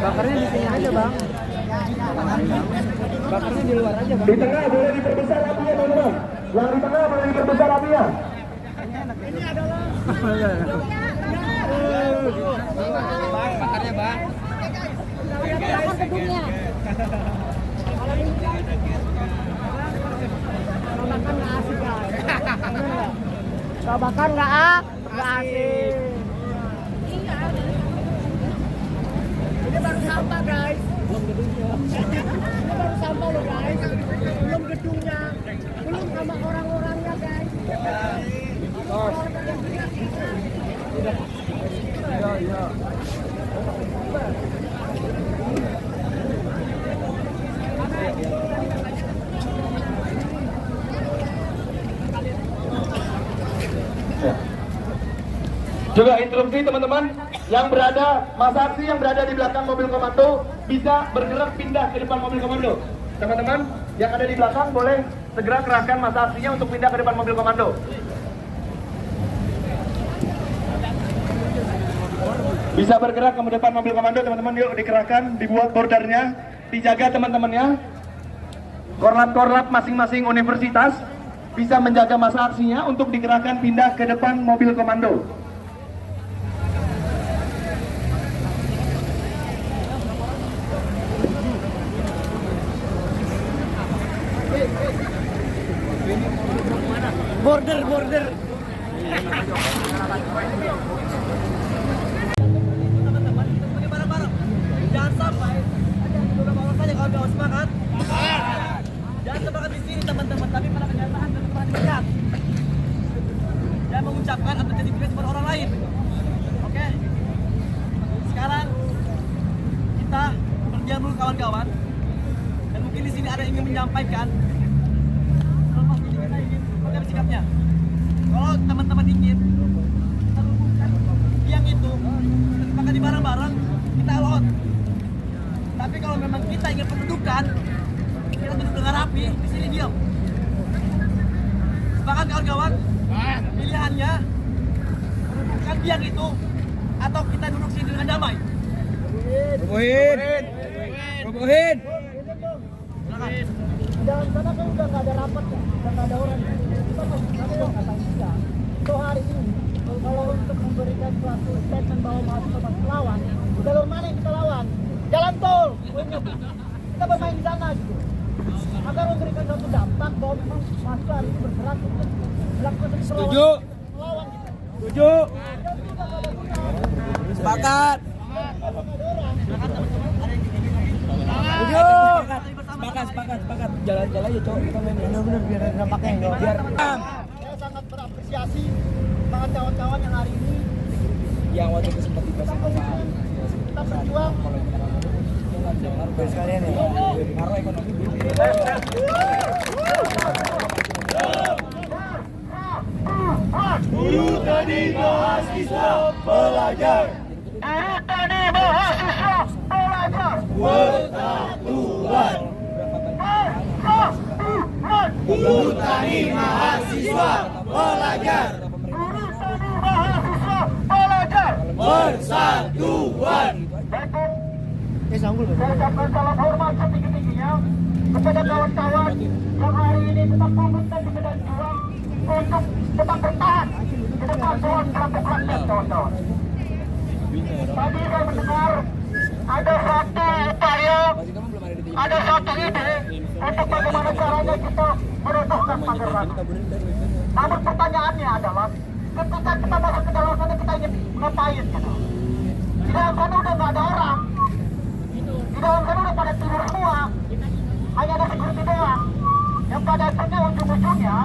S3: Bakarnya di sini aja, Bang. Bakarnya di luar aja, Bang.
S4: Di tengah boleh diperbesar apinya teman-teman. Yang di tengah boleh diperbesar apinya.
S3: Ini adalah bakarnya, Bang. Gedungnya. Bakar nggak asik, guys. Kalau bakar nggak asik. Ini baru sampah, guys. Ini baru sampah loh, guys. Belum gedungnya, belum sama orang-orangnya, guys. Iya.
S4: Juga instruksi teman-teman yang berada, masa aksi yang berada di belakang mobil komando bisa bergerak pindah ke depan mobil komando. Teman-teman yang ada di belakang boleh segera kerahkan masa aksinya untuk pindah ke depan mobil komando. Bisa bergerak ke depan mobil komando teman-teman, yuk dikerahkan, dibuat bordernya, dijaga teman-temannya. Korlap-korlap masing-masing universitas bisa menjaga masa aksinya untuk dikerahkan pindah ke depan mobil komando.
S3: Border. Jangan sampai beberapa saja kawan-kawan semangat. Jangan semangat di sini teman-teman, tapi pada kenyataan dan pada dekat. Jangan mengucapkan atau justifikasi pada orang lain. Oke? Sekarang kita berdiam dulu kawan-kawan. Dan mungkin di sini ada yang ingin menyampaikan. Kalau ini kita ingin bagaimana sikapnya? Kalau teman-teman ingin kita rumuskan yang itu, kita sepakati bareng-bareng, kita lawan. Tapi kalau memang kita ingin pendudukan, kita duduk dengan rapi, di sini diam. Sepakat kawan-kawan? Pilihannya mendudukan biang itu, atau kita duduk sini dengan damai. Robohin. Dalam sana kan udah nggak ada rapat ya, udah nggak ada orang. Kita masih kata kita. So hari ini kalau untuk memberikan suatu statement bahwa mahasiswa melawan, jalur mana yang kita lawan? Jalan tol. Kita bermain di sana gitu. Agar memberikan suatu dampak bahwa memang mahasiswa hari ini bergerak untuk melakukan perlawanan. Melawan gitu. Setuju. Sepakat. Sepakat. Jalan-jalan aja, Cok. Kita main benar-benar biar ada dampaknya. Biar saya sangat berapresiasi banget kawan-kawan yang hari ini yang waktu itu sempat dikasih kita berjuang sekalian ya. Ngaruh ekonomi dulu. Tadi
S2: Saya ucapkan salam hormat setinggi-tingginya kepada kawan-kawan yang hari ini tetap komitmen di medan juang untuk tetap bertahan di depan soal kelompok rakyat, kawan-kawan. Tadi saya mendengar ada satu upaya, ada satu ide untuk bagaimana caranya kita meruntuhkan pagar ranah. Namun pertanyaannya adalah, ketika kita masuk ke dalam sana kita ingin ngapain gitu? Di dalam sana udah nggak ada orang, di dalam sana udah pada tidur semua, hanya ada security doang. Yang pada akhirnya ujung-ujungnya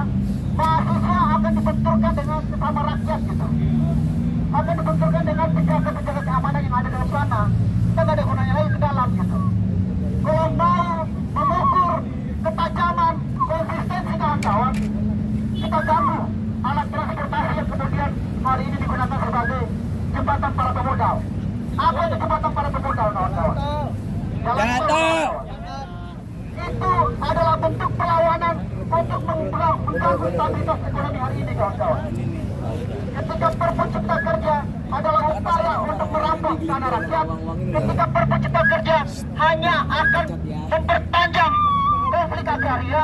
S2: mahasiswa akan dibenturkan dengan sesama rakyat gitu, akan dibenturkan dengan penjaga-penjaga keamanan yang ada dalam sana. Kita nggak ada gunanya lagi ke dalam gitu. Kalau mau mengukur ketajaman konsistensi kawan-kawan, kita ganggu alat transportasi yang kemudian hari ini digunakan sebagai jembatan para pemodal. Apa itu jembatan para pemodal, kawan-kawan? Jalan tol. Itu adalah bentuk perlawanan untuk mengganggu stabilitas ekonomi hari ini, kawan-kawan. Ketika Perpu Cipta Kerja adalah upaya untuk merampok tanah rakyat, ketika Perpu Cipta Kerja hanya akan memperpanjang konflik agraria,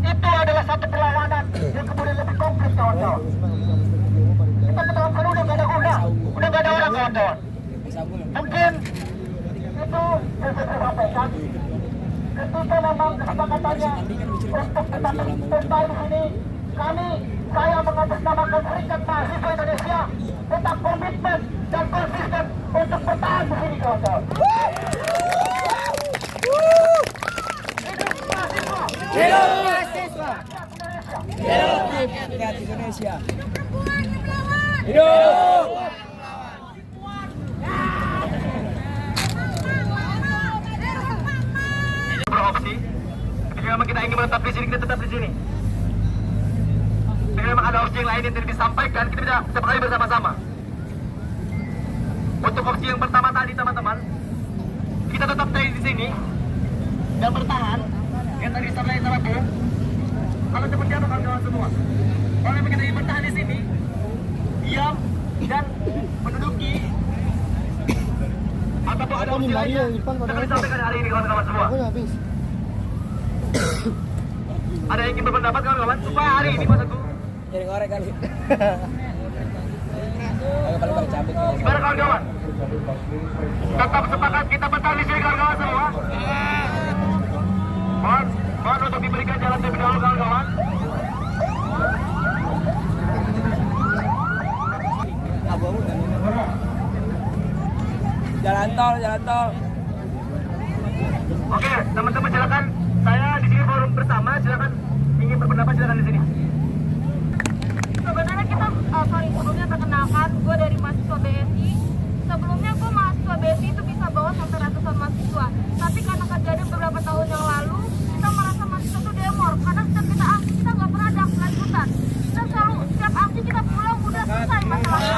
S2: itu adalah satu perlawanan yang kemudian lebih konkret, kawan-kawan. Kita ke dalam sana udah gak ada guna, udah gak ada orang, kawan-kawan. Mungkin itu yang saya sampaikan. Ketika memang kesepakatannya untuk tetap stay di sini, saya mengatasnamakan Serikat Mahasiswa Indonesia tetap komitmen dan konsisten untuk bertahan di sini, kawan-kawan. Hidup mahasiswa! Hidup rakyat Indonesia! Hidup! Beropsi, ketika memang kita ingin menetap di sini, kita tetap di sini. Jika memang ada opsi yang lain yang tidak disampaikan, kita bisa sepakati bersama-sama. Untuk opsi yang pertama tadi, teman-teman, kita tetap stay di sini dan bertahan. Yang tadi disampaikan sama Bung, kalau seperti apa kawan-kawan semua? Kalau memang kita ingin bertahan di sini, diam dan menduduki ataupun ada opsi lainnya, akan disampaikan hari ini, kawan-kawan semua. Ada yang ingin berpendapat, kawan-kawan, supaya hari ini maksudku jadi ngorek kali. Gimana, kawan-kawan? Tetap sepakat kita bertahan di sini, kawan-kawan semua. Mohon untuk diberikan jalan terlebih dahulu, kawan-kawan. Jalan tol. Oke, teman-teman silakan. Saya di sini forum bersama, silakan ingin berpendapat, silakan di sini.
S7: Sebenarnya kita, sebelumnya perkenalkan, gue dari mahasiswa BSI. Sebelumnya gue mahasiswa BSI itu bisa bawa sampai ratusan mahasiswa. Tapi karena kejadian beberapa tahun yang lalu, kita merasa mahasiswa itu demor. Karena setiap kita aksi, kita nggak pernah ada aksi lanjutan. Kita selalu, setiap aksi kita pulang, udah selesai masalahnya.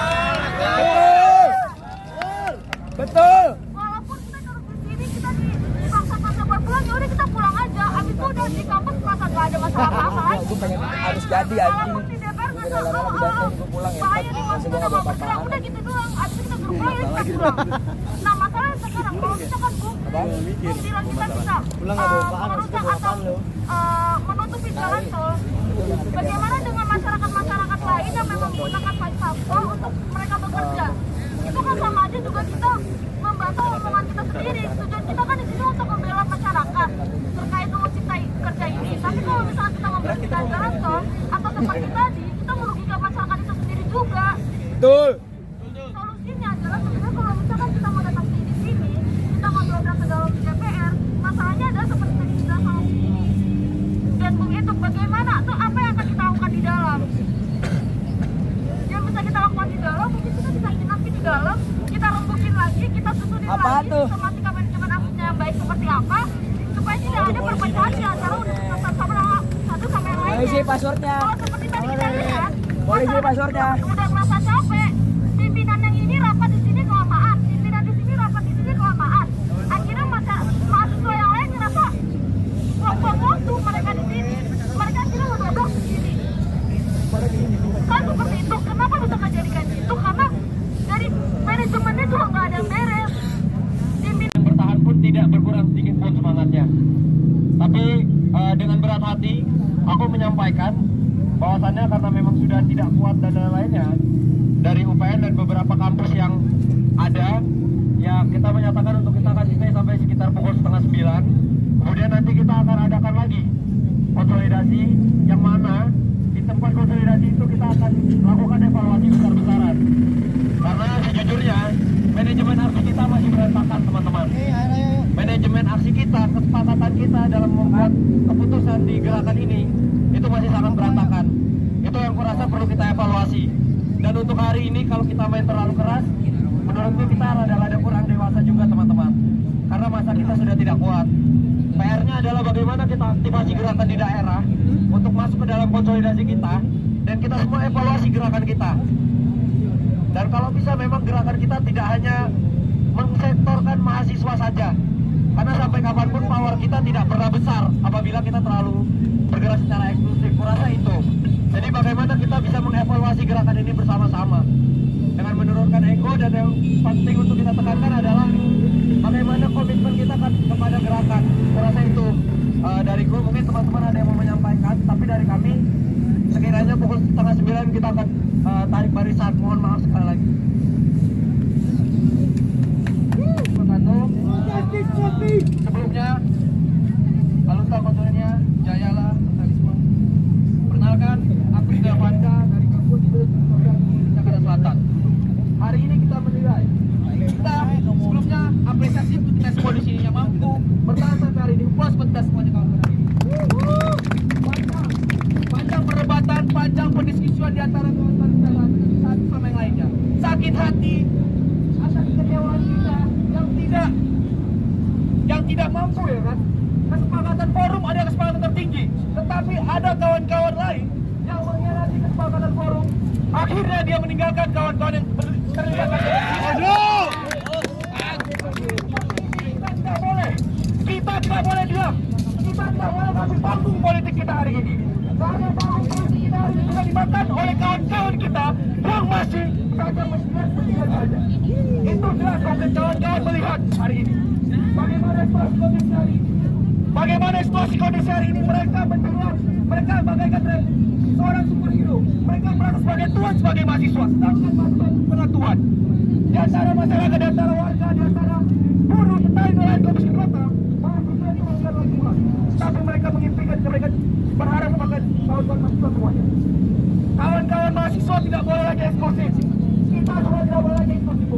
S3: Betul.
S7: Walaupun kita duduk di sini, kita dipaksa-paksa buat pulang, ya udah kita pulang aja. Abis itu udah di kampus merasa nggak ada masalah apa-apa lagi.
S3: Gue pengen harus jadi anjing.
S7: Walaupun di DPR nggak tahu, bahaya di masuk ke dalam masalah, udah gitu doang. Abis itu kita pulang, ya kita pulang. Nah masalahnya sekarang, kalau misalkan Bung bilang kita bisa merusak atau menutupi jalan tol, bagaimana dengan masyarakat-masyarakat lain yang memang menggunakan Paspor untuk mereka bekerja? Itu kan sama aja juga kita membantu omongan kita sendiri. Tujuan kita kan di sini untuk membela masyarakat terkait UU Cipta Kerja ini. Tapi kalau misalnya kita membersihkan jalan tol atau seperti tadi, kita merugikan masyarakat itu sendiri juga.
S3: Betul.
S7: Solusinya adalah sebenarnya kalau misalkan kita mau datang di sini, kita mau dobrak ke dalam DPR, masalahnya adalah seperti tadi sudah sama ini. Dan Bung itu bagaimana atau apa yang akan kita lakukan di dalam? Yang bisa kita lakukan di dalam, mungkin kita bisa inapin di dalam, kita rembukin lagi, kita susunin lagi sistematika manajemen aksinya yang baik seperti apa, supaya tidak ada perpecahan di antara universitas satu sama yang lainnya.
S3: Boleh sih passwordnya.
S7: Kalau seperti tadi kita lihat,
S3: Boleh sih passwordnya.
S7: udah merasa
S4: dengan berat hati aku menyampaikan bahwasannya karena memang sudah tidak kuat dan lain-lainnya dari UPN dan beberapa kampus yang ada, ya kita menyatakan untuk kita akan stay sampai sekitar pukul 8:30. Kemudian nanti kita akan adakan lagi konsolidasi, yang mana di tempat konsolidasi itu kita akan lakukan evaluasi besar-besaran. Karena sejujurnya manajemen aksi kita masih berantakan, teman-teman. Manajemen aksi kita, kesepakatan kita dalam membuat keputusan di gerakan ini itu masih sangat berantakan. Itu yang kurasa perlu kita evaluasi. Dan untuk hari ini kalau kita main terlalu keras, menurutku kita rada-rada kurang dewasa juga, teman-teman. Karena masa kita sudah tidak kuat. PR-nya adalah bagaimana kita aktivasi gerakan di daerah untuk masuk ke dalam konsolidasi kita, dan kita semua evaluasi gerakan kita. Dan kalau bisa memang gerakan kita tidak hanya mengsektorkan mahasiswa saja, karena sampai kapanpun power kita tidak pernah besar apabila kita terlalu bergerak secara eksklusif. Kurasa itu. Jadi bagaimana kita bisa mengevaluasi gerakan ini bersama-sama dengan menurunkan ego, dan yang penting untuk kita tekankan adalah bagaimana komitmen kita kepada gerakan. Kurasa itu dariku. Mungkin teman-teman ada yang mau menyampaikan, tapi dari kami sekiranya pukul 8:30 kita akan tarik barisan. Mohon maaf sekali lagi. Sebelumnya, Balunta konsolnya Jayala Sosialisme. Perkenalkan, aku Ida Panca dari kampus Jakarta Selatan. Hari ini kita menilai. Kita sebelumnya apresiasi untuk tes polisi yang mampu bertahan sampai hari ini. Puas pedas semuanya kawan-kawan hari ini. Panjang perdebatan, panjang pendiskusian di antara kawan-kawan kita satu sama yang lainnya. Sakit hati atas kekecewaan kita yang tidak mampu, ya kan. Kesepakatan forum ada kesepakatan tertinggi, tetapi ada kawan-kawan lain yang mengkhianati kesepakatan forum. Akhirnya dia meninggalkan kawan-kawan yang terlibat. Kita tidak boleh diam. Kita tidak boleh kasih panggung politik kita hari ini. Karena panggung politik kita hari ini sudah dimakan oleh kawan-kawan kita yang masih saja melihat saja. Itu jelas oleh kawan-kawan melihat hari ini. Bagaimana situasi kondisi hari ini? Bagaimana situasi kondisi hari ini? Mereka menjual, mereka bagaikan seorang superhero. Mereka merasa sebagai tuan sebagai mahasiswa, sedangkan mahasiswa bukanlah tuan. Di antara masyarakat, di antara warga, di antara buruh, petani, nelayan, komisi kota, mahasiswa itu bukanlah tuan. Tapi mereka mengimpikan, mereka berharap sebagai kawan-kawan mahasiswa semuanya. Kawan-kawan mahasiswa tidak boleh lagi eksklusif. Kita semua tidak boleh lagi eksklusif.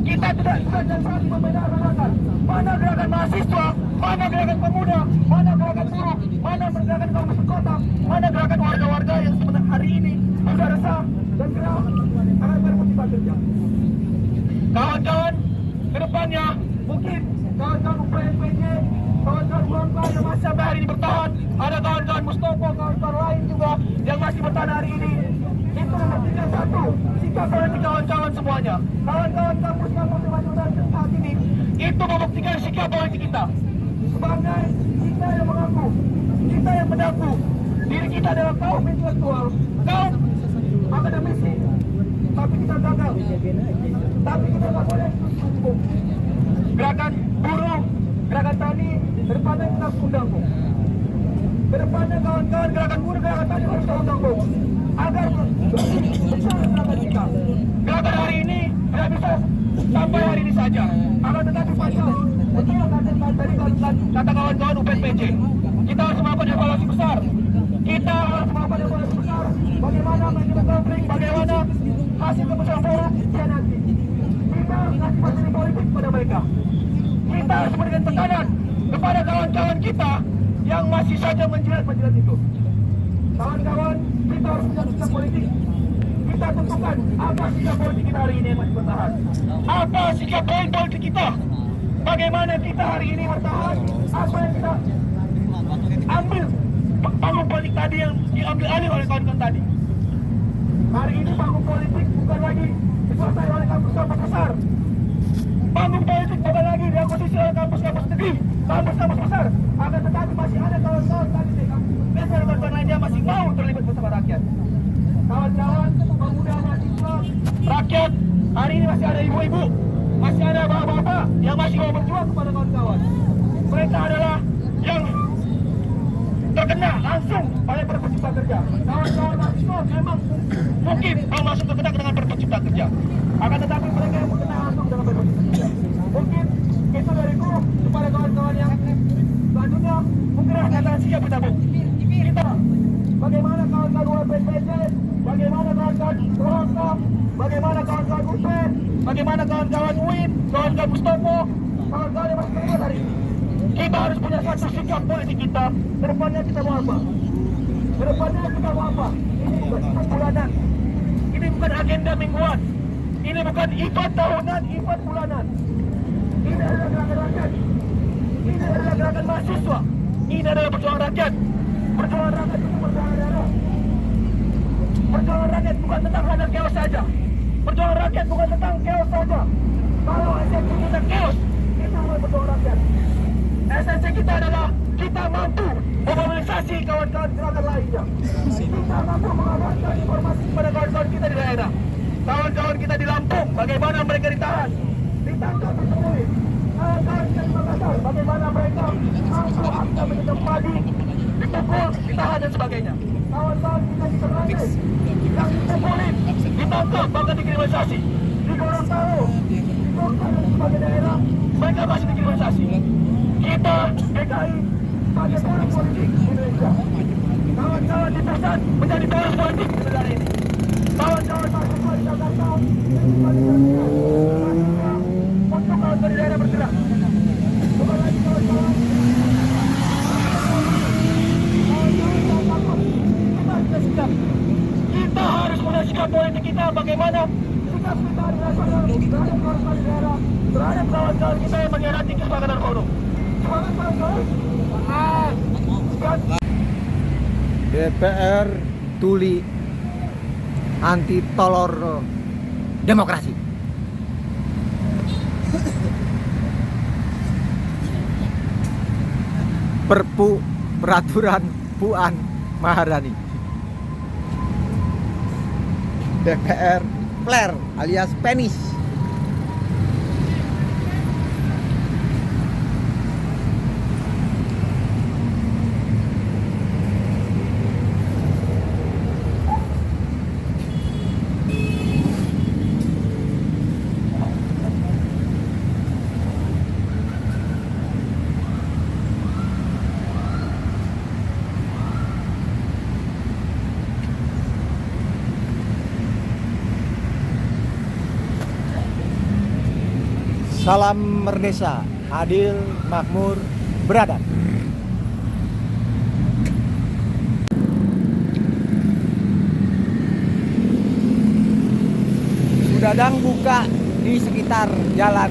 S4: Kita tidak bisa saling membedakan mana gerakan mahasiswa, mana gerakan pemuda, mana gerakan buruh, mana gerakan komisi kota, mana gerakan warga-warga yang sebenarnya hari ini sudah resah dan geram akan bermotivasi kerja. Kawan-kawan, ke depannya mungkin kawan-kawan UPNPJ, kawan-kawan Bangka yang masih sampai hari ini bertahan, ada kawan-kawan Mustopo, kawan-kawan lain juga yang masih bertahan hari ini. Itu membuktikan satu, sikap politik kawan-kawan semuanya. Kawan-kawan kampus-kampus yang masih berada saat ini, itu membuktikan sikap politik kita. Sebagai kita yang mengaku, kita yang mengaku diri kita adalah kaum intelektual, kaum akademisi, tapi kita gagal. Tapi kita tak boleh hukum. Gerakan buruh, gerakan tani, depannya kita undang. Kedepannya kawan-kawan gerakan buruh, gerakan tani harus kita undang. Agar besar gerakan kita. Gerakan hari ini tidak bisa sampai hari ini saja. Akan tetapi panjang. Betul tadi kata kawan-kawan UPNPJ. Kita harus melakukan evaluasi besar. Kita harus melakukan evaluasi besar. Bagaimana manajemen konflik, bagaimana hasil keputusan forum dia nanti. Kita harus kasih materi politik kepada mereka. Kita harus memberikan tekanan kepada kawan-kawan kita yang masih saja menjilat-menjilat itu. Kawan-kawan, kita harus punya sikap politik. Kita tentukan apa sikap politik kita hari ini yang masih bertahan. Apa sikap politik kita? Bagaimana kita hari ini bertahan? Apa yang kita ambil panggung politik tadi yang diambil alih oleh kawan-kawan tadi? Hari ini panggung politik bukan lagi dikuasai oleh kampus-kampus besar. Panggung politik bukan lagi diakuisisi oleh kampus-kampus negeri, kampus-kampus besar. Akan tetapi masih ada kawan-kawan tadi deh, kawan-kawan lainnya masih mau terlibat bersama rakyat. Kawan-kawan, pemuda, mahasiswa, rakyat, hari ini masih ada ibu-ibu, masih ada bapak-bapak yang masih mau berjuang kepada kawan-kawan. Mereka adalah yang
S2: terkena langsung oleh Perpu Cipta Kerja. Kawan-kawan mahasiswa memang mungkin mau masuk terkena dengan Perpu Cipta Kerja. Akan tetapi mereka yang terkena langsung dengan Perpu Cipta Kerja. Mungkin itu dariku kepada kawan-kawan yang selanjutnya menggerakkan tangan siap bertabung. Kita bagaimana kawan-kawan UPSPC, bagaimana kawan-kawan Rosa, bagaimana kawan-kawan UP, bagaimana kawan-kawan UIN, kawan-kawan Mustopo, kawan-kawan yang masih terlibat hari ini. Kita harus punya satu sikap politik kita. Kedepannya kita mau apa? Kedepannya kita mau apa? Ini bukan event bulanan. Ini bukan agenda mingguan. Ini bukan event tahunan, event bulanan. Ini adalah gerakan rakyat. Ini adalah gerakan mahasiswa. Ini adalah perjuangan rakyat. Perjuangan rakyat itu perjuangan darah. Perjuangan rakyat bukan tentang hanya chaos saja. Perjuangan rakyat bukan tentang chaos saja. Kalau esensi kita chaos, itu bukan perjuangan rakyat. Esensi kita adalah kita mampu memobilisasi kawan-kawan gerakan lainnya. Kita mampu mengabarkan informasi kepada kawan-kawan kita di daerah. Kawan-kawan kita di Lampung, bagaimana mereka ditahan, ditangkap, ditemui. Kawan-kawan kita di Makassar, bagaimana mereka mampu angka menyetem padi, dipukul, ditahan dan sebagainya. Kawan-kawan kita di Ternate, yang dipukulin, ditangkap, bahkan dikriminalisasi. Di Gorontalo, di Bogor dan sebagai daerah, mereka masih dikriminalisasi. Kita DKI sebagai poros politik Indonesia. Kawan-kawan di pusat menjadi poros politik di negara ini. Kawan-kawan mahasiswa di Jakarta untuk kawan-kawan di daerah bergerak. Bukan lagi kawan-kawan. Kita harus punya sikap politik kita. Bagaimana sikap kita di nasional terhadap kawan-kawan di daerah, terhadap kawan-kawan kita yang mengkhianati kesepakatan forum.
S3: DPR tuli anti tolor demokrasi. Perpu peraturan Puan Maharani. DPR Flair alias penis. Salam Merdesa, adil, makmur, beradab. Sudadang buka di sekitar jalan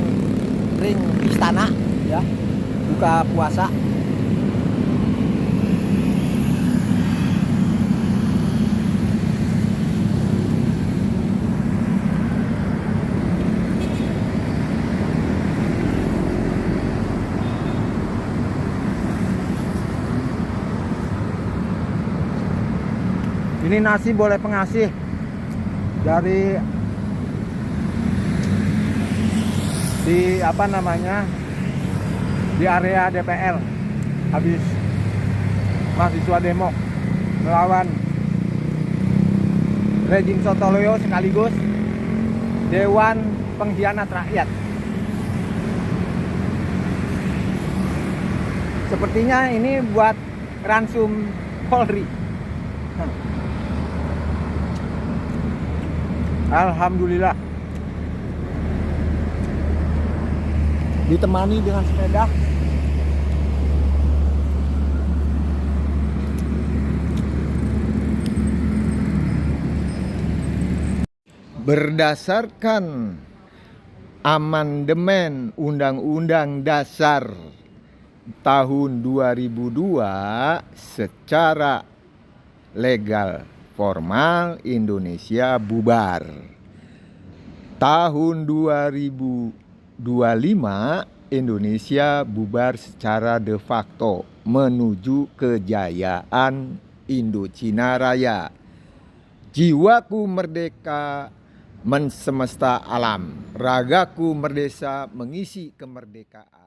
S3: ring istana, ya, buka puasa. Ini nasi boleh pengasih dari di apa namanya di area DPR habis mahasiswa demo melawan rejim Sontoloyo sekaligus Dewan Pengkhianat Rakyat. Sepertinya ini buat ransum Polri. Alhamdulillah ditemani dengan sepeda. Berdasarkan amandemen Undang-Undang Dasar tahun 2002 secara legal formal Indonesia bubar. Tahun 2025 Indonesia bubar secara de facto menuju kejayaan Indochina Raya. Jiwaku merdeka mensemesta alam, ragaku merdeka mengisi kemerdekaan.